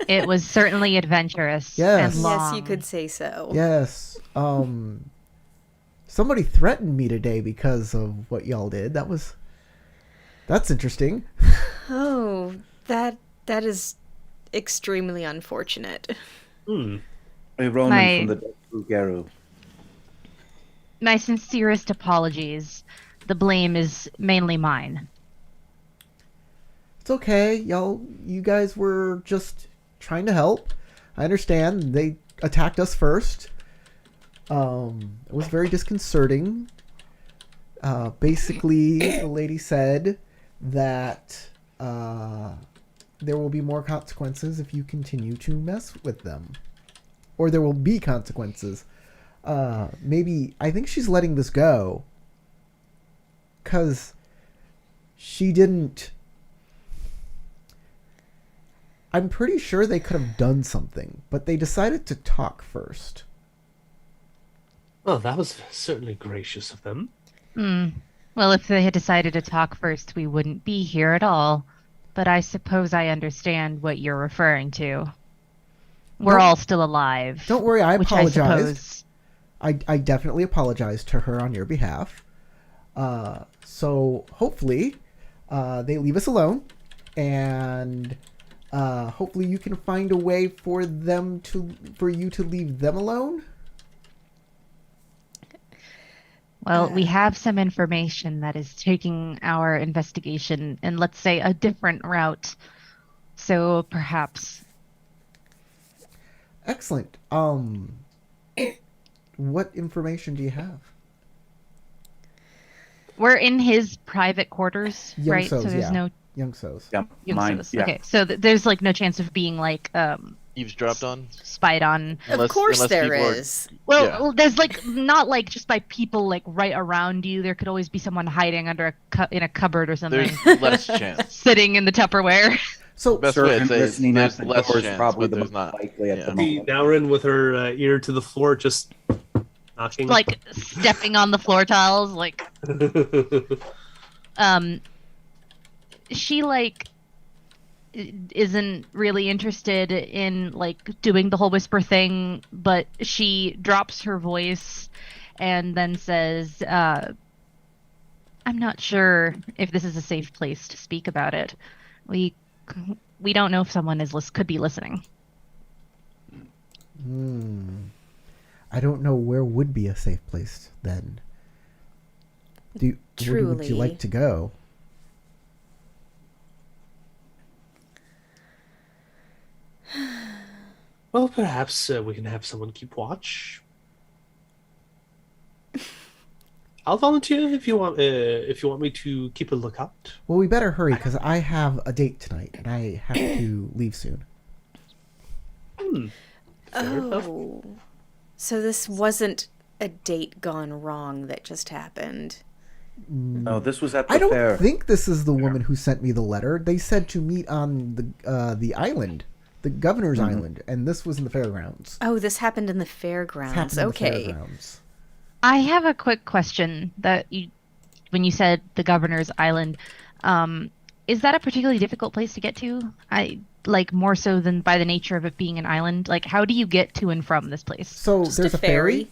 It was certainly adventurous. Yes. And long. Yes, you could say so. Yes. Somebody threatened me today because of what y'all did. That's interesting. Oh, that is extremely unfortunate. A Ronin from the Geru. My sincerest apologies. The blame is mainly mine. It's okay. You guys were just trying to help. I understand. They attacked us first. It was very disconcerting. Basically, the lady said that there will be more consequences if you continue to mess with them. Or there will be consequences. Maybe, I think she's letting this go. Because she didn't... I'm pretty sure they could have done something, but they decided to talk first. Well, that was certainly gracious of them. Well, if they had decided to talk first, we wouldn't be here at all. But I suppose I understand what you're referring to. we're No. all still alive. Don't worry, I which apologize. suppose... I definitely apologize to her on your behalf. So hopefully they leave us alone, and hopefully you can find a way for you to leave them alone. Well, we have some information that is taking our investigation in, let's say, a different route. So perhaps. Excellent. What information do you have? We're in his private quarters, Young right? So's, so there's yeah. no Young So's. Yeah, young mine. Sos. Yeah. Okay, so there's like no chance of being like Eavesdropped on. spied on. Of course there people are- is. Well, Yeah. there's like not like just by people like right around you. There could always be someone hiding under in a cupboard or something, There's less chance. sitting in the Tupperware. So Best way I'd Certain say is listening there's at the less door is chance, probably but the there's most not. likely at Yeah. the See moment. Naurin with her ear to the floor, just knocking. Like stepping on the floor tiles, like she like isn't really interested in like doing the whole whisper thing, but she drops her voice and then says, I'm not sure if this is a safe place to speak about it. We don't know if someone could be listening. I don't know where would be a safe place then. Where would you Truly. like to go? Well, perhaps we can have someone keep watch. I'll volunteer if you want. If you want me to keep a lookout. Well, we better hurry because I have a date tonight and I have to leave soon. Fair enough. Oh. So this wasn't a date gone wrong that just happened. No, this was at the I don't fair. think this is the woman who sent me the letter. They said to meet on the island, the governor's island, and this was in the fairgrounds. Oh, this happened in the This fairgrounds. happened in the Okay. fairgrounds. I have a quick question when you said the governor's island, is that a particularly difficult place to get to? Like more so than by the nature of it being an island. Like, how do you get to and from this place? So Just there's a ferry.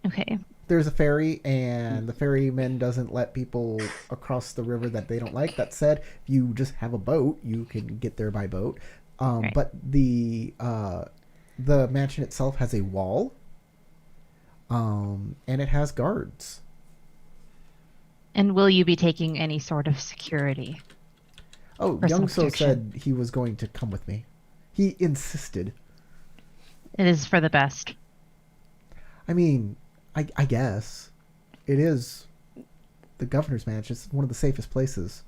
Okay. There's a ferry, and the ferryman doesn't let people across the river that they don't like. That said, if you just have a boat, you can get there by boat. Right. But the mansion itself has a wall, and it has guards. And will you be taking any sort of security? Oh, Personal Young So protection. said he was going to come with me. He insisted. It is for the best. I mean, I guess it is the governor's mansion. It's one of the safest places.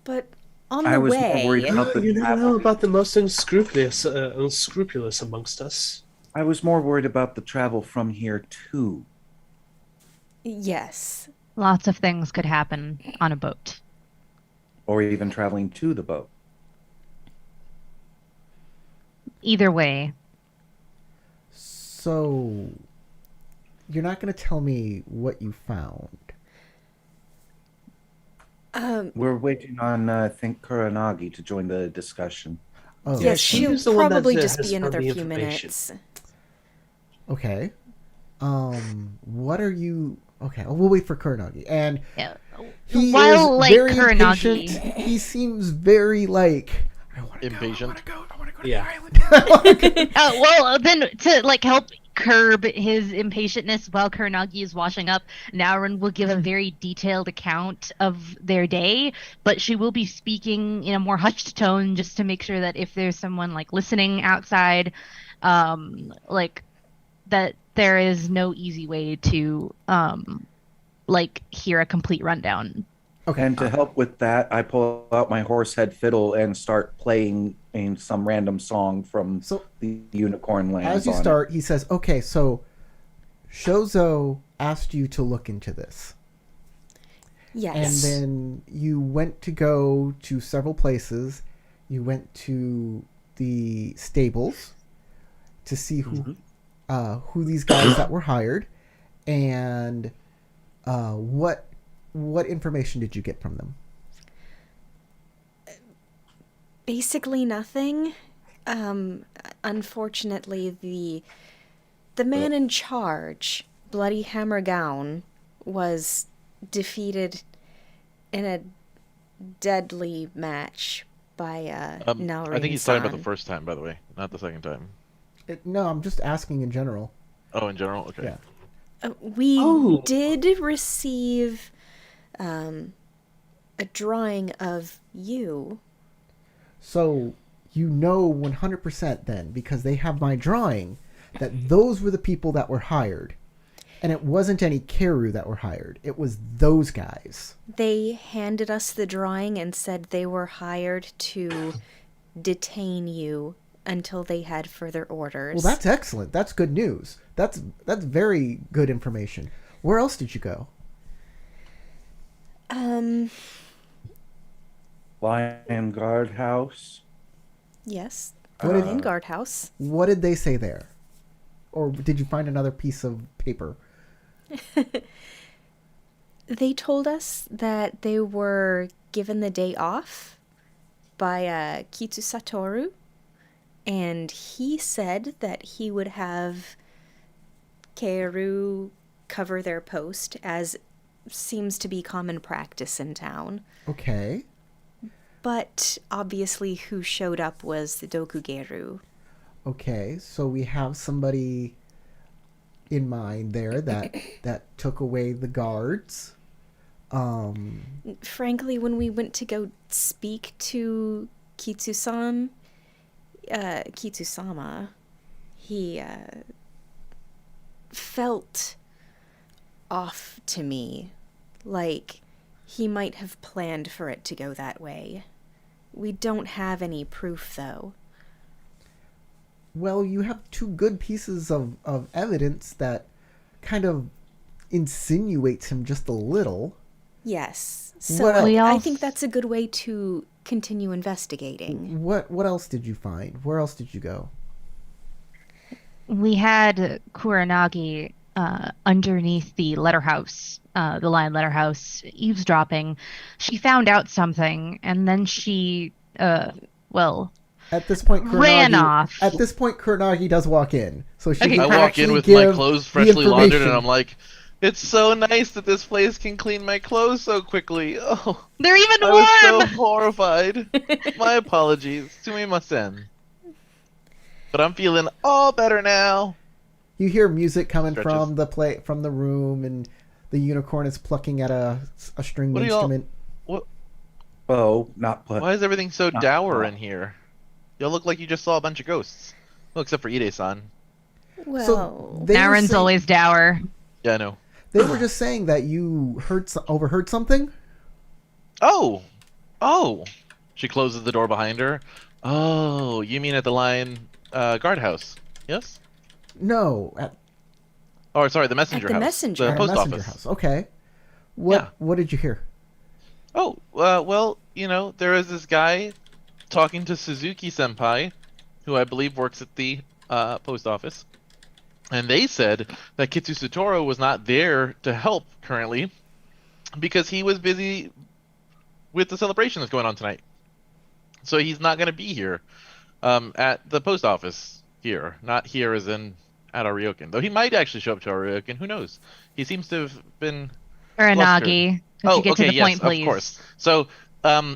But on I the was more way, worried about the You never travel. know about the most unscrupulous amongst us. I was more worried about the travel from here too. yes. Lots of things could happen on a boat. Or even traveling to the boat. Either way, So, you're not going to tell me what you found. We're waiting on, I think, Kuranagi to join the discussion. Oh, Yes, she she'll is the one that, probably has just be found another the few information. minutes. okay. What are you? Okay, we'll wait for Kuranagi. And yeah. he While, is like, very Kuranagi- impatient. He seems very like I want to Impatient. go. I want to go Yeah. to the island. Well, then to like help curb his impatientness while Kuranagi is washing up, Naurin will give a very detailed account of their day, but she will be speaking in a more hushed tone just to make sure that if there's someone like listening outside, like that there is no easy way to like hear a complete rundown. Okay. And to help with that, I pull out my horsehead fiddle and start playing some random song from So the Unicorn Lands. as you on it. start, he says, "Okay, so Shozo asked you to look into this." And Yes. then you went to go to several places. You went to the stables to see who these guys that were hired, and what information did you get from them? Basically nothing. Unfortunately, the man in charge, Bloody Hammer Gown, was defeated in a deadly match by Naorin-san. I think he's talking about the first time, by the way, not the second time. No, I'm just asking in general. Oh, in general? Okay. Yeah. We did receive a drawing of you. So you know 100% then, because they have my drawing, that those were the people that were hired. And it wasn't any Keru that were hired. It was those guys. They handed us the drawing and said they were hired to detain you until they had further orders. Well, that's excellent. That's good news. That's very good information. Where else did you go? Lion Guard House. Yes, What did- Lion Guardhouse. What did they say there? Or did you find another piece of paper? They told us that they were given the day off by Kitsu Satoru, and he said that he would have Keiru cover their post, as seems to be common practice in town. Okay. But obviously who showed up was the Dokugeru. Okay, so we have somebody in mind there that took away the guards. Frankly, when we went to go speak to Kitsu-sama, he felt off to me, like he might have planned for it to go that way. We don't have any proof, though. Well, you have two good pieces of evidence that kind of insinuates him just a little. Yes. So What else? I think that's a good way to continue investigating. What else did you find? Where else did you go? We had Kuranagi underneath the letter house, the Lion letter house, eavesdropping. She found out something, and then she, At this point, ran off. At this point, Kuranagi does walk in, so she Okay. can I walk in actually with my give clothes the freshly laundered, and information. I'm like, "It's so nice that this place can clean my clothes so quickly." Oh, They're even I warm! was so horrified. My apologies. Sumimasen. But I'm feeling all better now. You hear music coming Stretches. from the room, and the unicorn is plucking at a stringed What are y'all- instrument. Oh, not put. Why is everything so Not dour well. in here? Y'all look like you just saw a bunch of ghosts. Well, except for Ide-san. Well, they were Naren's saying- always dour. Yeah, I know. They were just saying that you overheard something. Oh! Oh! She closes the door behind her. Oh, you mean at the Lion guardhouse? Yes? No, Oh, sorry, the messenger the house. messenger The at a post messenger office. house. Okay. What Yeah. What did you hear? Oh, well, there is this guy talking to Suzuki-senpai, who I believe works at the post office. And they said that Kitsu Satoru was not there to help currently because he was busy with the celebration that's going on tonight. So he's not going to be here at the post office here. Not here as in at our ryokan. Though he might actually show up to our ryokan. Who knows? He seems to have been... Kuranagi. Could you get to the yes, point, please? of course. So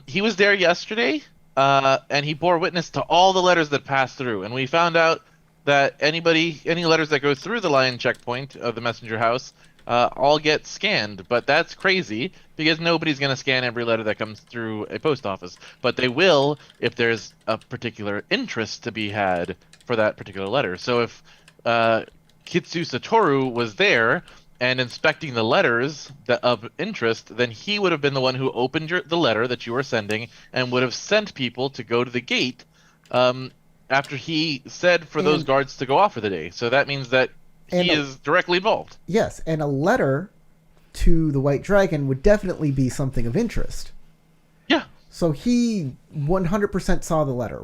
he was there yesterday, and he bore witness to all the letters that passed through. And we found out that any letters that go through the Lion checkpoint of the messenger house all get scanned. But that's crazy because nobody's going to scan every letter that comes through a post office. But they will if there's a particular interest to be had for that particular letter. So if Kitsu Satoru was there and inspecting the letters of interest, then he would have been the one who opened the letter that you were sending and would have sent people to go to the gate after he said for those guards to go off for the day. So that means that he is directly involved. Yes, and a letter to the White Dragon would definitely be something of interest. Yeah. So he 100% saw the letter.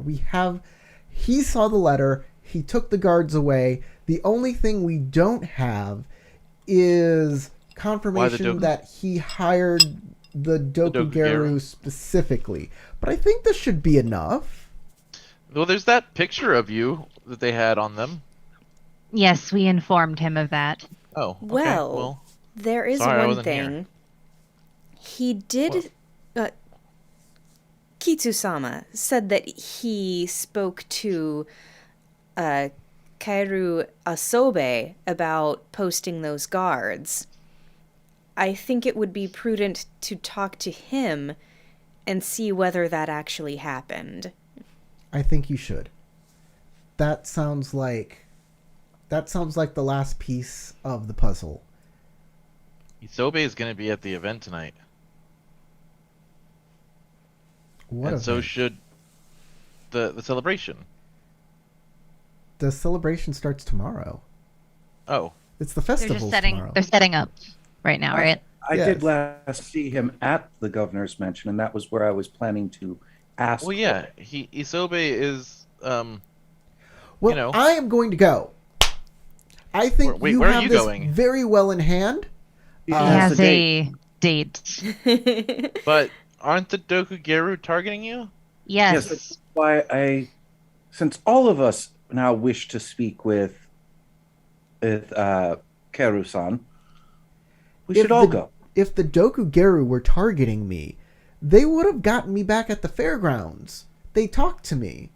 He saw the letter. He took the guards away. The only thing we don't have is confirmation that he hired the Dokugeru specifically. But I think this should be enough. Well, there's that picture of you that they had on them. Yes, we informed him of that. Oh, okay. Well, there is sorry, I one wasn't thing. here. He did. Kitsu-sama said that he spoke to Kaeru Asobe about posting those guards. I think it would be prudent to talk to him and see whether that actually happened. I think you should. That sounds like the last piece of the puzzle. Isobe is going to be at the event tonight. What and so event? should the celebration. The celebration starts tomorrow. Oh. It's the They're festival just setting. tomorrow. They're setting up right now, right? I Yes. did last see him at the governor's mansion, and that was where I was planning to ask. Well, yeah. Isobe is Well, you know. I am going to go. I think Wait, you where are have you this going? very well in hand. He He has has the date. a date. But aren't the Dokugeru targeting you? Yes. That's why since all of us now wish to speak with Keru-san, we should all go. If the Dokugeru were targeting me, they would have gotten me back at the fairgrounds. They talked to me.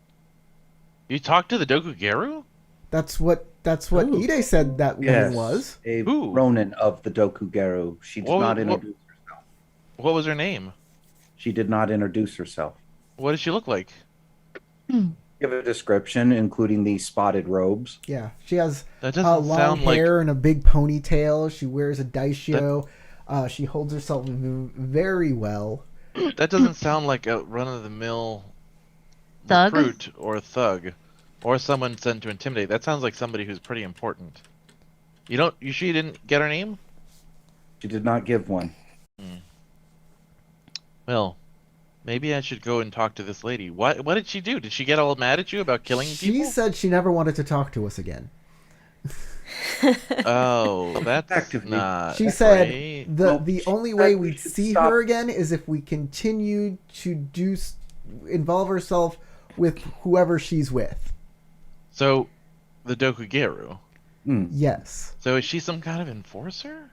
You talked to the Dokugeru? That's what Ooh. Ide said that woman was. A Who? Ronin of the Dokugeru. She did What- not what- introduce herself. What was her name? She did not introduce herself. What does she look like? Give a description, including the spotted robes. Yeah, she has That doesn't long sound like hair and a big ponytail. She wears a daishio. She holds herself very well. that doesn't sound like a run-of-the-mill Thug? recruit or thug or someone sent to intimidate. That sounds like somebody who's pretty important. You sure you didn't get her name? She did not give one. Well, maybe I should go and talk to this lady. What did she do? Did she get all mad at you about killing She people? said she never wanted to talk to us again. Oh, that's Actively. not She said great. the only way said we we'd should see stop. her again is if we continue to involve herself with whoever she's with. So, the Dokugeru. Yes. So is she some kind of enforcer?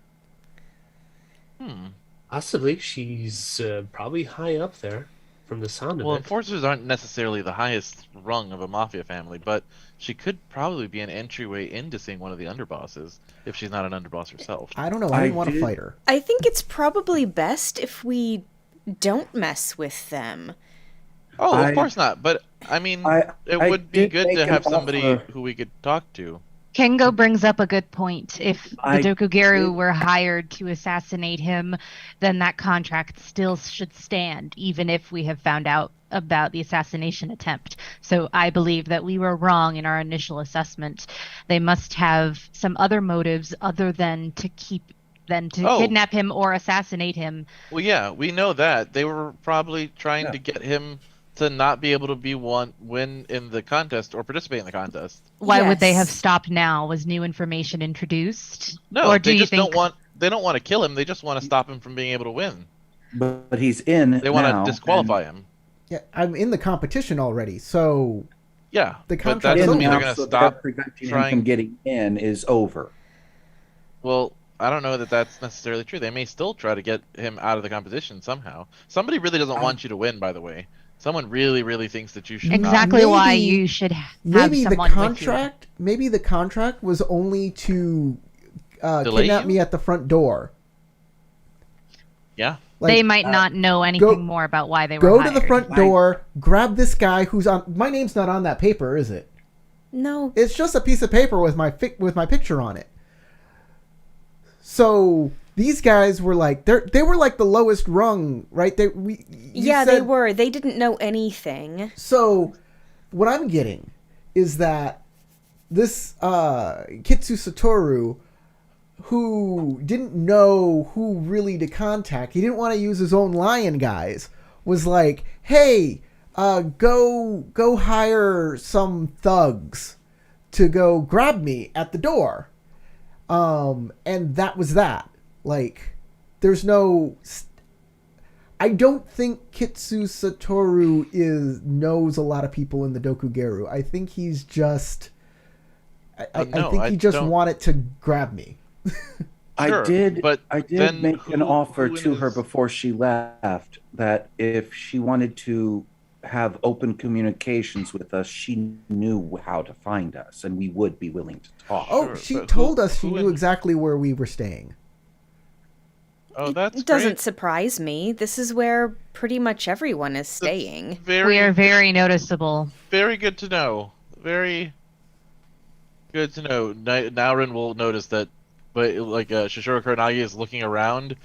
Possibly, she's probably high up there from the sound Well, of it. enforcers aren't necessarily the highest rung of a mafia family, but she could probably be an entryway into seeing one of the underbosses if she's not an underboss herself. I don't know. I I didn't want to did- fight her. I think it's probably best if we don't mess with them. Oh, I- of course not. But I mean, I would be did good make to an have somebody offer. who we could talk to. Kengo brings up a good point. If the I Dokugeru did- were hired to assassinate him, then that contract still should stand, even if we have found out about the assassination attempt. So I believe that we were wrong in our initial assessment. They must have some other motives other than to Oh. kidnap him or assassinate him. Well, yeah, we know that they were probably trying Yeah. to get him to not be able to win in the contest or participate in the contest. Why would they have Yes. stopped now? Was new information introduced? No, or do they you just think they don't want to kill him. They just want to stop him from being able to win. But he's in. They want now, to disqualify him. Yeah, I'm in the competition already, so Yeah, The but that contract and doesn't is mean they're now, going to so stop. that preventing him trying- from getting in is over. Well, I don't know that that's necessarily true. They may still try to get him out of the competition somehow. Somebody really doesn't want you to win, by the way. Someone really, really thinks that you should not. exactly why Maybe- you should have maybe the someone with you? contract was only to Delay kidnap you? me at the front door. Yeah. Like, They might not know anything more about why they were go hired. to the front door, grab this guy who's on. My name's not on that paper, is it? No. It's just a piece of paper with my picture on it. So these guys were like they were like the lowest rung, right? They were. They didn't know anything. So what I'm getting is that this Kitsu Satoru, who didn't know who really to contact, he didn't want to use his own lion guys, was like, hey, go hire some thugs to go grab me at the door. And that was that. Like, there's no... I don't think Kitsu Satoru knows a lot of people in the Dokugeru. I think he's just. I think he just wanted to grab me. Sure, I did make an offer who to her before she left that if she wanted to have open communications with us, she knew how to find us, and we would be willing to talk. Oh, Sure, she but told us she who knew exactly where we were staying. Oh, that's It doesn't great. surprise me. This is where pretty much everyone is staying. We are very noticeable. Very good to know. Very good to know. Naurin will notice that, but like Shishiro Kuronagi is looking around,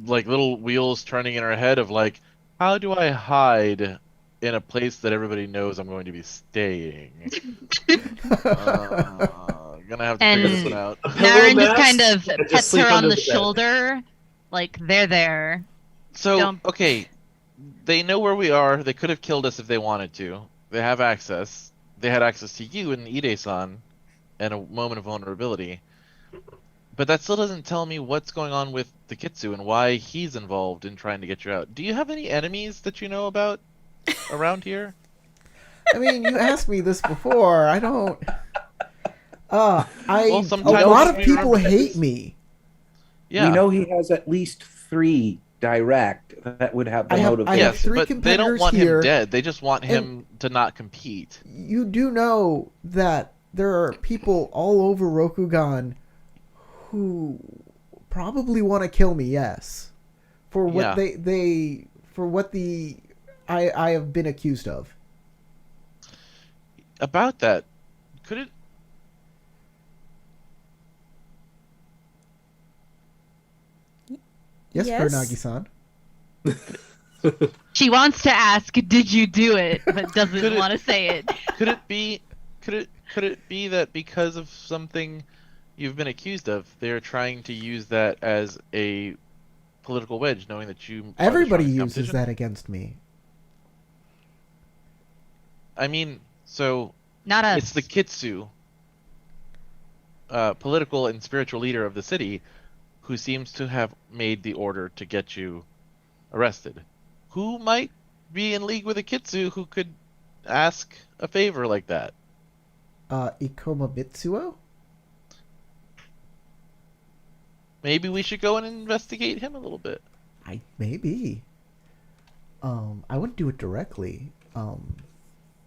like little wheels turning in her head of like, how do I hide in a place that everybody knows I'm going to be staying? Gonna have to figure this one out. Naren just kind of and just pets sleep her on under the the bed. shoulder, like they're there. So, okay, they know where we are. They could have killed us if they wanted to. They have access. They had access to you and Ide-san and a moment of vulnerability. But that still doesn't tell me what's going on with the Kitsu and why he's involved in trying to get you out. Do you have any enemies that you know about around here? I mean, you asked me this before. I don't. A sometimes lot of we people remember hate this. me. Yeah. We know he has at least 3 direct that would have the I have motivation. Yes, 3 but they don't competitors want here. him dead. They just want him to not compete. You do know that there are people all over Rokugan who probably want to kill me. Yes, for what I have been accused of. About that, could it? Yes, Yes. Kuronagi-san. She wants to ask, "Did you do it?" but Could doesn't it- want to say it. Could it be? Could it be that because of something you've been accused of, they're trying to use that as a political wedge, knowing that you? are the Everybody strongest uses competition? that against me. I mean, so Not us. it's the Kitsu, political and spiritual leader of the city, who seems to have made the order to get you arrested. Who might be in league with a Kitsu who could ask a favor like that? Ikoma Mitsuo? Maybe we should go and investigate him a little bit. Maybe. I wouldn't do it directly.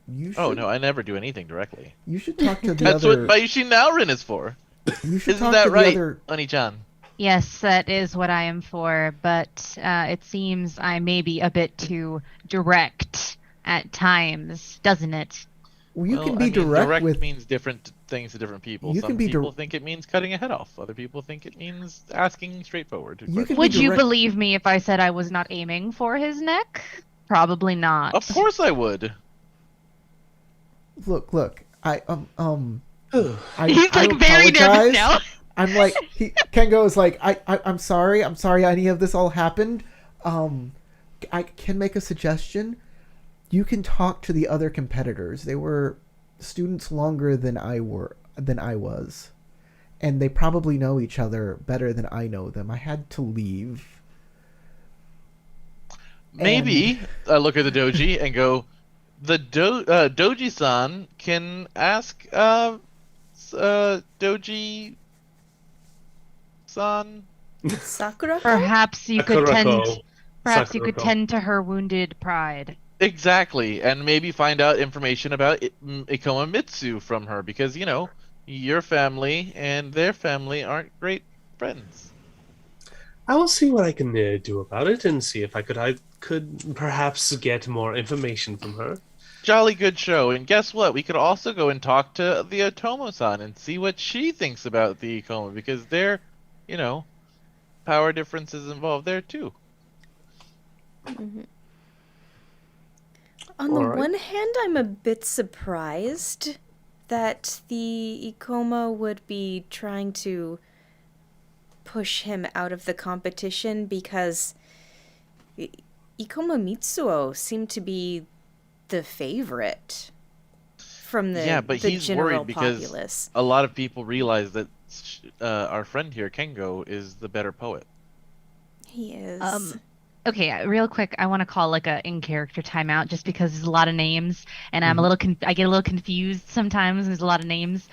You should. Oh no, I never do anything directly. You should talk to the That's other. what Bayushi Naorin is for. You should Isn't talk that to right, the other. Oni-chan? Yes, that is what I am for, but it seems I may be a bit too direct at times, doesn't it? Well, you Well, can I be mean, direct with. means different things to different people. You Some can be people think it means cutting a head off. Other people think it means asking straightforward. You can be Would you direct- believe me if I said I was not aiming for his neck? Probably not. Of course I would. Look. I He's like very nervous apologize. now. I'm like Kengo is like I'm sorry any of this all happened. I can make a suggestion. You can talk to the other competitors. They were students longer than I was, and they probably know each other better than I know them. I had to leave. Maybe I look at the doji and go, the doji-san can ask doji-san. Sakura? Perhaps you could Sakurako. tend tend to her wounded pride. Exactly, and maybe find out information about Ikoma Mitsu from her, because, you know, your family and their family aren't great friends. I will see what I can do about it and see if I could perhaps get more information from her. Jolly good show, and guess what? We could also go and talk to the Otomo-san and see what she thinks about the Ikoma, because there, you know, power differences involved there too. On the Alright. one hand, I'm a bit surprised that the Ikoma would be trying to push him out of the competition, because Ikoma Mitsuo seemed to be the favorite from the, Yeah, but the he's general worried because populace. a lot of people realize that our friend here, Kengo, is the better poet. He is. Okay, real quick, I want to call like a in character timeout just because there's a lot of names and I'm a little I get a little confused sometimes. There's a lot of names.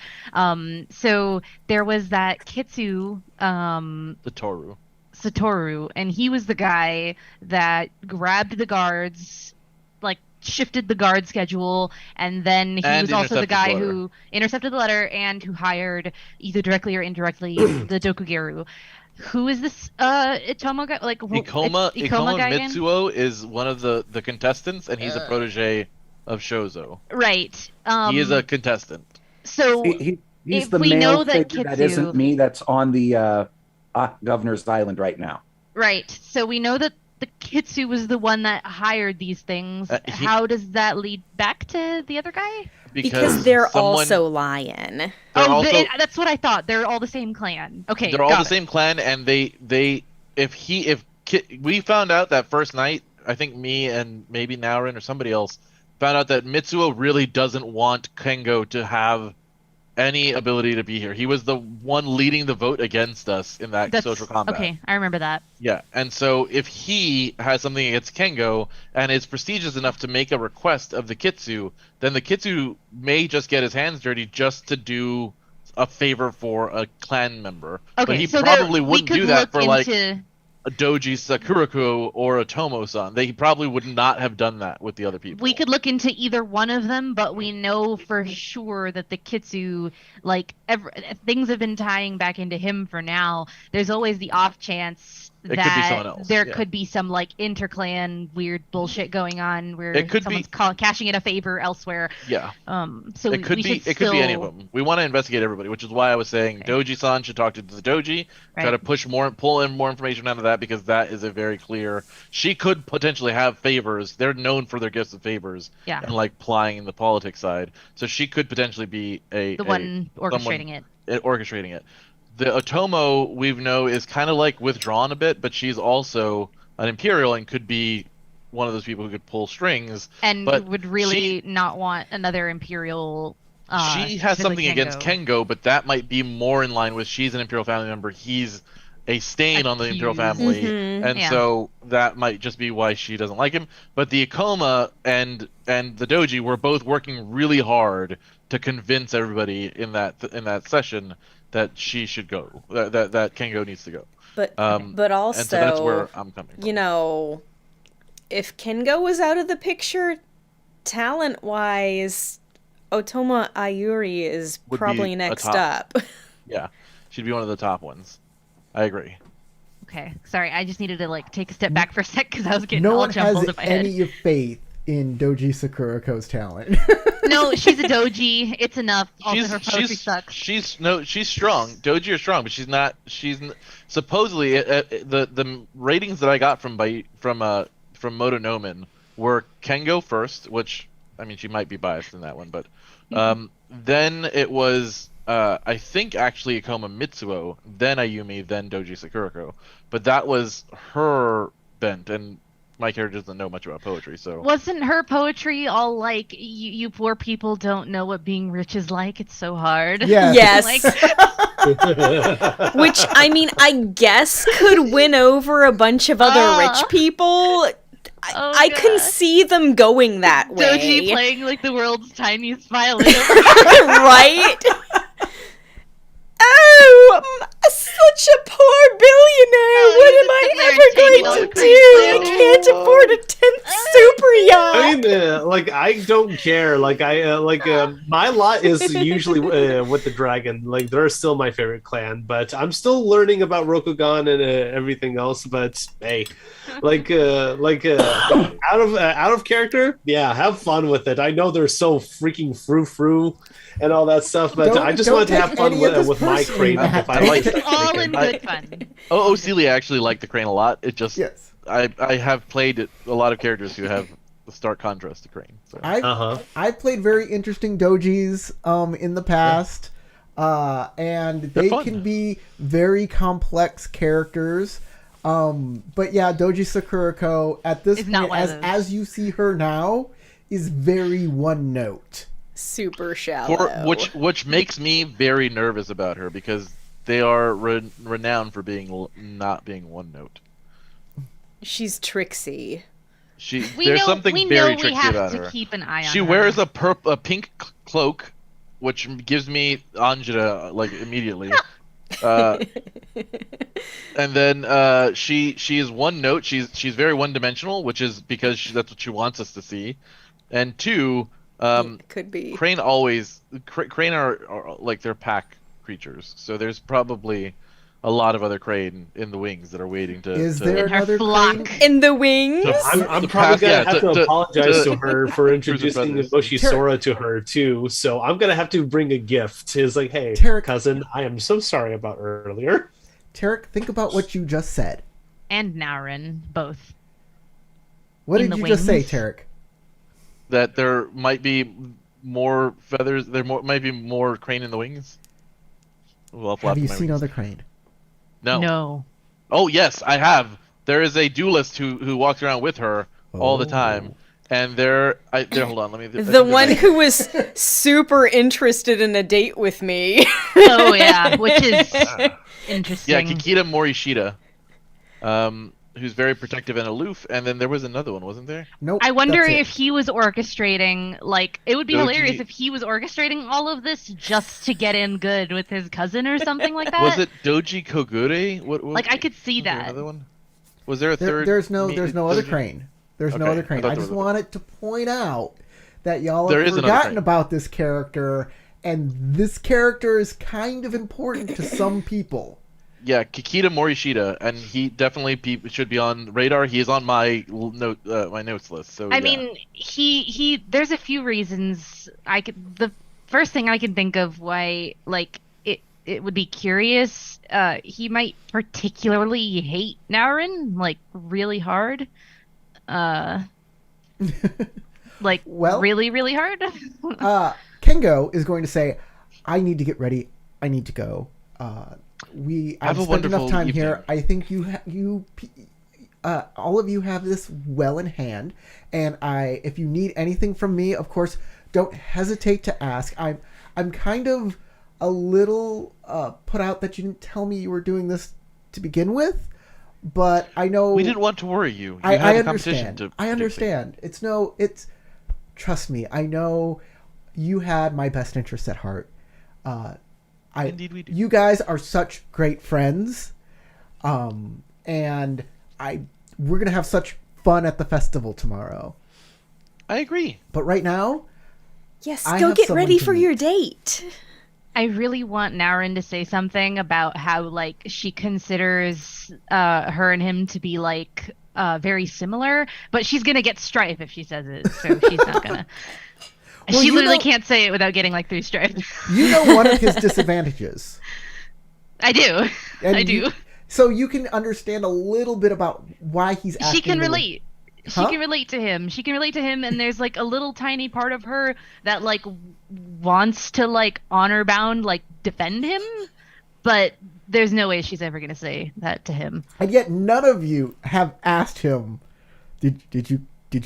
So there was that Kitsu The Toru. Satoru, and he was the guy that grabbed the guards, like shifted the guard schedule, and then he And was also the intercepted the guy letter. who intercepted the letter and who hired either directly or indirectly the Dokugeru. Who is this Itomo guy? Like Ikoma guy again? Mitsuo is one of the contestants, and he's a protege of Shozo. Right. He is a contestant. So He's if the we know male that figure that Kitsu- isn't me. That's on the Governor's Island right now. right. So we know that the Kitsu was the one that hired these things. How does that lead back to the other guy? Because they're someone- also lion. They're Oh, also- that's what I thought. They're all the same clan. Okay, They're all got the it. same clan, and we found out that first night, I think me and maybe Naurin or somebody else found out that Mitsuo really doesn't want Kengo to have any ability to be here. He was the one leading the vote against us in that social combat. Okay, I remember that. Yeah, and so if he has something against Kengo and is prestigious enough to make a request of the Kitsu, then the Kitsu may just get his hands dirty just to do a favor for a clan member. Okay, but he so probably we wouldn't could do that look for like into- a Doji Sakurako or a Tomo-san. They probably would not have done that with the other people. We could look into either one of them, but we know for sure that the Kitsu, like, things have been tying back into him for now. There's always the off chance It could be that someone else, there yeah. could be some, like, interclan weird bullshit going on where It could someone's be- cashing in a favor elsewhere. Yeah. So It could we be should it could be any of still- them. We want to investigate everybody, which is why I was saying Okay. Doji-san should talk to the Doji, try Right. to pull in more information out of that, because that is a very clear. She could potentially have favors. They're known for their gifts of favors Yeah. and like plying the politics side. So she could potentially be the one orchestrating it. orchestrating it. The Otomo we know is kind of like withdrawn a bit, but she's also an Imperial and could be one of those people who could pull strings. And but would really not want another Imperial. She has to the something against Kengo, but that might be more in line with she's an Imperial family member. He's a stain on the Imperial Accused. family, Mhm. and Yeah. so that might just be why she doesn't like him. But the Ikoma and the Doji were both working really hard to convince everybody in that session that she should go, that Kengo needs to go. But And also, so that's where I'm coming from. you know, if Kengo was out of the picture, talent-wise, Otoma Ayuri is Would be probably a next top. up. Yeah, she'd be one of the top ones. I agree. Okay, sorry, I just needed to like take a step back for a sec because I was getting No all one jumbled has in my head. any faith in Doji Sakurako's talent. No, she's a doji. It's enough. Also, her poetry sucks. She's strong. Doji are strong, but she's not. Supposedly the ratings that I got from Motonomen were Kengo first, which I mean she might be biased in that one, but then it was I think actually Ikoma Mitsuo, then Ayumi, then Doji Sakurako, but that was her bent, and my character doesn't know much about poetry, so Wasn't her poetry all like, you poor people don't know what being rich is like? It's so hard. Yes. Yes. Like, Which, I mean, I guess could win over a bunch of other rich people. I can God. see them going that way. Doji playing like the world's tiniest violin. Right? Oh, I'm such a poor billionaire. Oh, What you am I just sit there ever and take it going all to the do? I crazy can't afford a 10th super yacht. I mean, like I don't care. Like my lot is usually with the dragon. Like they're still my favorite clan, but I'm still learning about Rokugan and everything else. But hey, out of character, yeah, have fun with it. I know they're so freaking frou and all that stuff, but I just wanted to have fun with my crane. If I like It's all in I- good fun. Oh, Celia actually liked the crane a lot. It just Yes. I have played a lot of characters who have the stark contrast to crane. So. I've played very interesting dojis in the past, and they fun. can be very complex characters. But yeah, Doji Sakurako at this Is not point, one of those. as you see her now, is very one note. Super shallow. Which makes me very nervous about her, because they are renowned for being not being one note. She's tricksy. There's something very tricky about we have her. to keep an eye on her. She wears a pink cloak, which gives me Angela like immediately. And then she is one note. She's very one dimensional, which is because that's what she wants us to see. And two, could be Crane Crane are like they're pack creatures, so there's probably a lot of other Crane in the wings that are waiting to. Is there In her another flock. Crane? in the wings. I'm probably gonna have to apologize to her for introducing brothers. Moshisora to her too. So I'm gonna have to bring a gift. It's like, hey, Tarek. cousin, I am so sorry about earlier. Tarek, think about what you just said. And Naurin, both. What In did the you just say, wings. Tarek? That there might be more feathers. Might be more Crane in the wings. Well, Have you seen other Crane? No. Oh yes, I have. There is a duelist who walks around with her all the time, and hold on, let me. The one who was super interested in a date with me. Oh yeah, which is interesting. Yeah, Kikita Morishita, who's very protective and aloof, and then there was another one, wasn't there? Nope. I wonder that's it. if he was orchestrating, like, it would be Doji- hilarious if he was orchestrating all of this just to get in good with his cousin or something like that. Was it Doji Kogure? What Like, I could see was there that. another one? Was there a third? There's no other Crane. There's no Okay, other I Crane. thought I there just was a- wanted to point out that y'all There have is another forgotten Crane. about this character, and this character is kind of important to some people. Yeah, Kikita Morishita, and he definitely should be on radar. He is on my my notes list. So I yeah. mean, he. There's a few reasons The first thing I can think of why, like, it would be curious. He might particularly hate Naurin, like, really hard. Like, Well- really, really hard. Kengo is going to say, "I need to get ready. I need to go. I've Have a spent enough wonderful time evening. here. I think all of you have this well in hand, and if you need anything from me, of course, don't hesitate to ask. I'm kind of a little put out that you didn't tell me you were doing this to begin with, but I know we didn't want to worry you. I had a competition understand. to I do understand. It's trust me. I know you had my best interests at heart. Indeed we do. You guys are such great friends, and we're gonna have such fun at the festival tomorrow. I agree. But right now, Yes, I go have get someone ready to for meet. your date. I really want Naurin to say something about how, like, she considers her and him to be, like, very similar, but she's gonna get strife if she says it, so she's not gonna. Well, She you literally know- can't say it without getting, like, 3 strife. you know one of his disadvantages. I do. And I do. So you can understand a little bit about why he's acting. She can the way- relate. Huh? She can relate to him. She can relate to him, and there's, like, a little tiny part of her that, like, wants to, like, honor bound, like, defend him, but there's no way she's ever gonna say that to him. And yet none of you have asked him, did you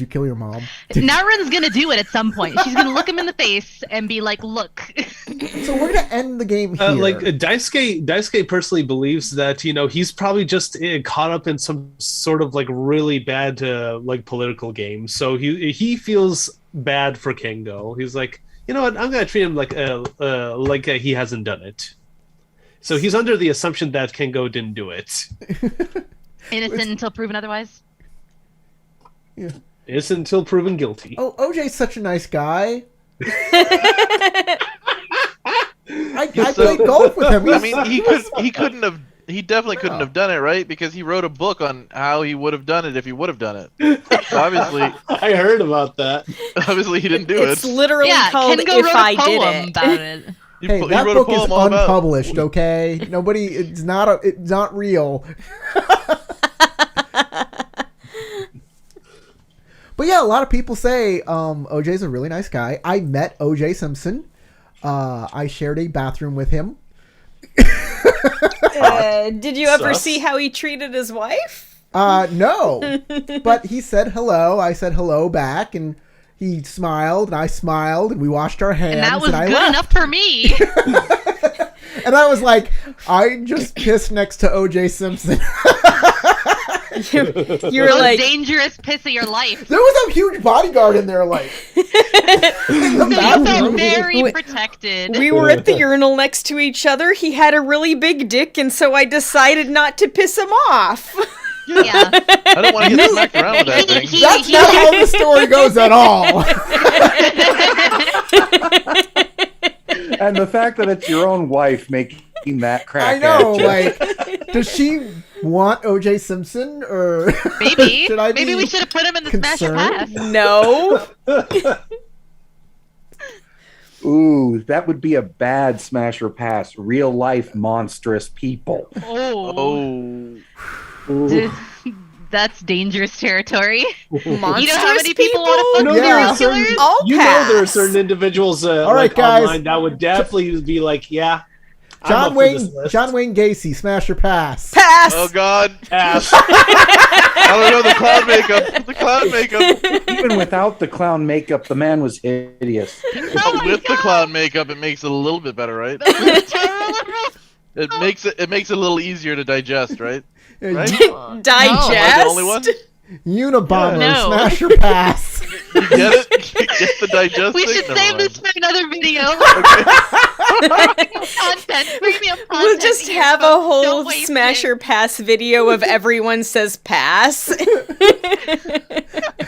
kill your mom? Naurin's gonna do it at some point. She's gonna look him in the face and be like, "Look." So we're gonna end the game here. Daisuke personally believes that he's probably just caught up in some sort of like really bad like political game. So he feels bad for Kengo. He's like, you know what? I'm gonna treat him like he hasn't done it. So he's under the assumption that Kengo didn't do it. Innocent until proven otherwise. Yeah. Innocent until proven guilty. Oh, OJ's such a nice guy. I played golf with him. I mean, he definitely couldn't have done it, right? Because he wrote a book on how he would have done it if he would have done it. So obviously, I heard about that. obviously he didn't do It's it. literally Yeah, called Kengo If wrote a I poem Did It. about it. Hey, He that wrote a book is poem all about- unpublished. Okay, nobody. It's not real. But yeah, a lot of people say OJ's a really nice guy. I met OJ Simpson. I shared a bathroom with him. Did you ever Sus. see how he treated his wife? No, but he said hello. I said hello back, and he smiled, and I smiled, and we washed our hands. And that was I good left. enough for me. And I was like, I just pissed next to OJ Simpson. You're Most like, dangerous piss of your life. There was a huge bodyguard in there, like. In the So you felt bathroom. very protected. we were at the urinal next to each other. He had a really big dick, and so I decided not to piss him off. Yeah. I don't want to get smacked around with that thing. That's not how the story goes at all. And the fact that it's your own wife making that crack I know, at you. like, does she want O.J. Simpson, or Maybe. should I Maybe be we should have put him in the Smash or concerned? Pass. No. Ooh, that would be a bad smash or pass. Real life monstrous people. Oh. Oh. That's dangerous territory. Monstrous You know how many people want to No, fuck Yeah. there are serial certain, killers? I'll you know there are pass. certain individuals All right, like guys. online that would definitely be like, yeah, I'm up John for Wayne? this list. John Wayne Gacy, smash or pass? Pass. Oh God. Pass. I don't know the clown makeup. The clown makeup. Even without the clown makeup, the man was hideous. Oh my With the God. clown makeup, it makes it a little bit better, right? That's terrible. It makes it a little easier to digest, right? Right? Digest. Am I the only one? Unabomber, No. smash or pass? You get it? You get the digest We thing? should Never save mind. this for another video. Premium content. We'll just here, have a folks. whole Don't waste smash it. or pass video of everyone says pass.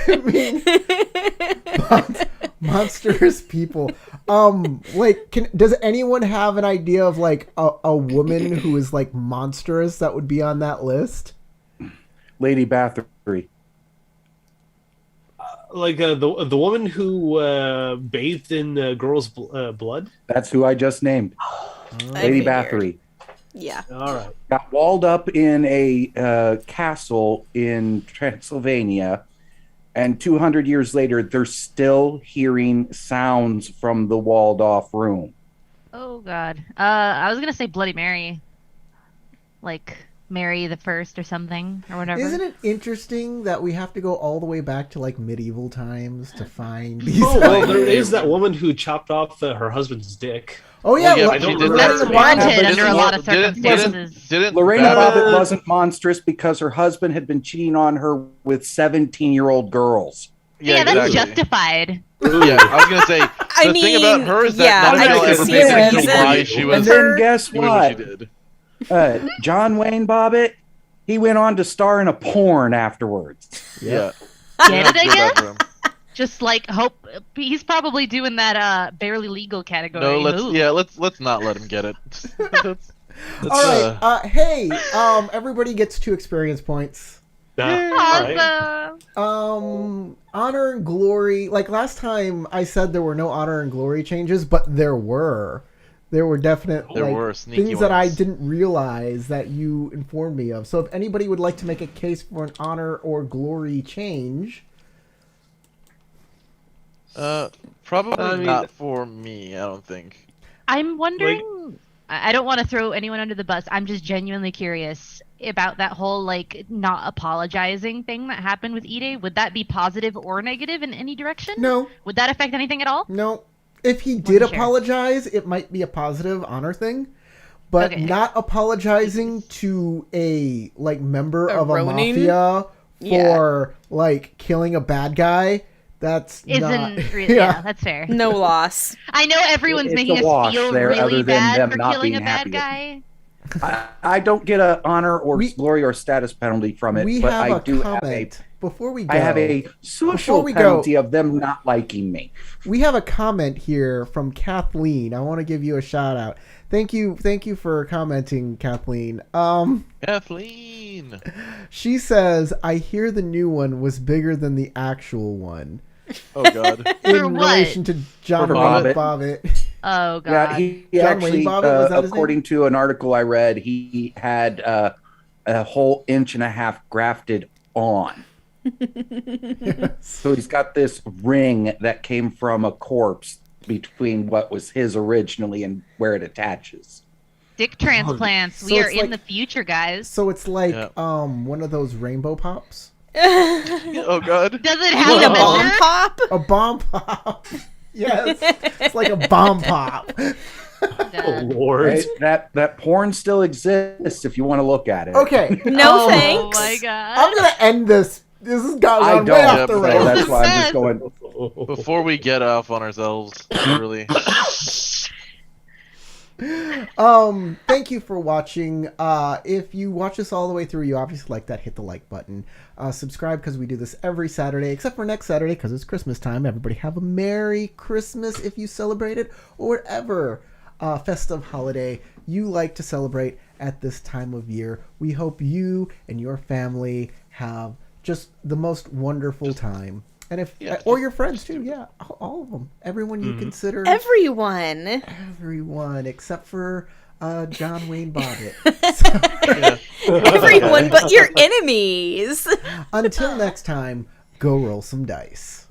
I mean, monstrous people. Like, does anyone have an idea of like a woman who is like monstrous that would be on that list? Lady Bathory. Like the woman who bathed in girls' blood. That's who I just named. I Lady figured. Bathory. Yeah. All right. Got walled up in a castle in Transylvania, and 200 years later, they're still hearing sounds from the walled off room. Oh God. I was gonna say Bloody Mary, like Mary the First or something or whatever. Isn't it interesting that we have to go all the way back to like medieval times to find these? Oh well, like- there is that woman who chopped off her husband's dick. Oh yeah, Well, yeah, well, but she don't did remember That's that. warranted Didn't- under a lot of didn't- circumstances. Didn't Lorena Babbitt- Bobbitt wasn't monstrous because her husband had been cheating on her with 17-year-old girls. Yeah, that's exactly. justified. Yeah, I was gonna say the thing about her is that yeah, none of I y'all can ever see basically that. why she And was then guess doing what she what? did. John Wayne Bobbitt, he went on to star in a porn afterwards. Yeah. Get it, I Feel bad guess? for him. Just like hope he's probably doing that barely legal category. No, Ooh. let's not let him get it. That's- all right. Hey, everybody gets 2 experience points. All right. Awesome. Honor and glory. Like last time, I said there were no honor and glory changes, but there were. There were definite There like, were sneaky things that I ones. didn't realize that you informed me of. So if anybody would like to make a case for an honor or glory change, Probably I mean- not for me. I don't think. I'm wondering. I don't want to throw anyone under the bus. I'm just genuinely curious about that whole like not apologizing thing that happened with Ide. Would that be positive or negative in any direction? no, Would that affect anything at all? no. If he did Wasn't sure. apologize, it might be a positive honor thing. But Okay. not apologizing to a like member A of a Ronin? mafia Yeah. for like killing a bad guy, that's Isn't not. really, yeah, that's fair. No loss. I know everyone's It's making a wash us feel there, really other than bad them for not killing a being bad happy. guy. I don't get a honor or We- glory or status penalty from it, We but have I a do comment before we go. I have a Before social we go- penalty of them not liking me. We have a comment here from Kathleen. I want to give you a shout out. Thank you for commenting, Kathleen. Kathleen. She says, "I hear the new one was bigger than the actual one." Oh God. In For what? relation to John For Wayne Bobbitt. Bobbitt. Oh god. Yeah, he John actually, Wayne Bobbitt, was that his according to an article I read, he had a whole inch and a half grafted on. So he's got this ring that came from a corpse between what was his originally and where it attaches. Dick transplants. So We are it's in like- the future, guys. So it's like Yeah. one of those rainbow pops. Oh God. Does it Need have a a bomb measure? pop? A bomb pop. Yes. It's like a bomb pop. Oh Lord. Right? That porn still exists if you want to look at it. Okay, No Oh thanks. my god. I'm gonna end this. This has got I way off don't. the So rails. that's why I'm just going. Before we get off on ourselves, really. Thank you for watching. If you watch this all the way through, you obviously like that, hit the like button. Subscribe because we do this every Saturday, except for next Saturday because it's Christmas time. Everybody have a Merry Christmas if you celebrate it, or whatever festive holiday you like to celebrate at this time of year. We hope you and your family have just the most wonderful time. And or your friends too, yeah, all of them, everyone you consider, Everyone except for John Wayne Bobbitt. Everyone but your enemies. Until next time, go roll some dice.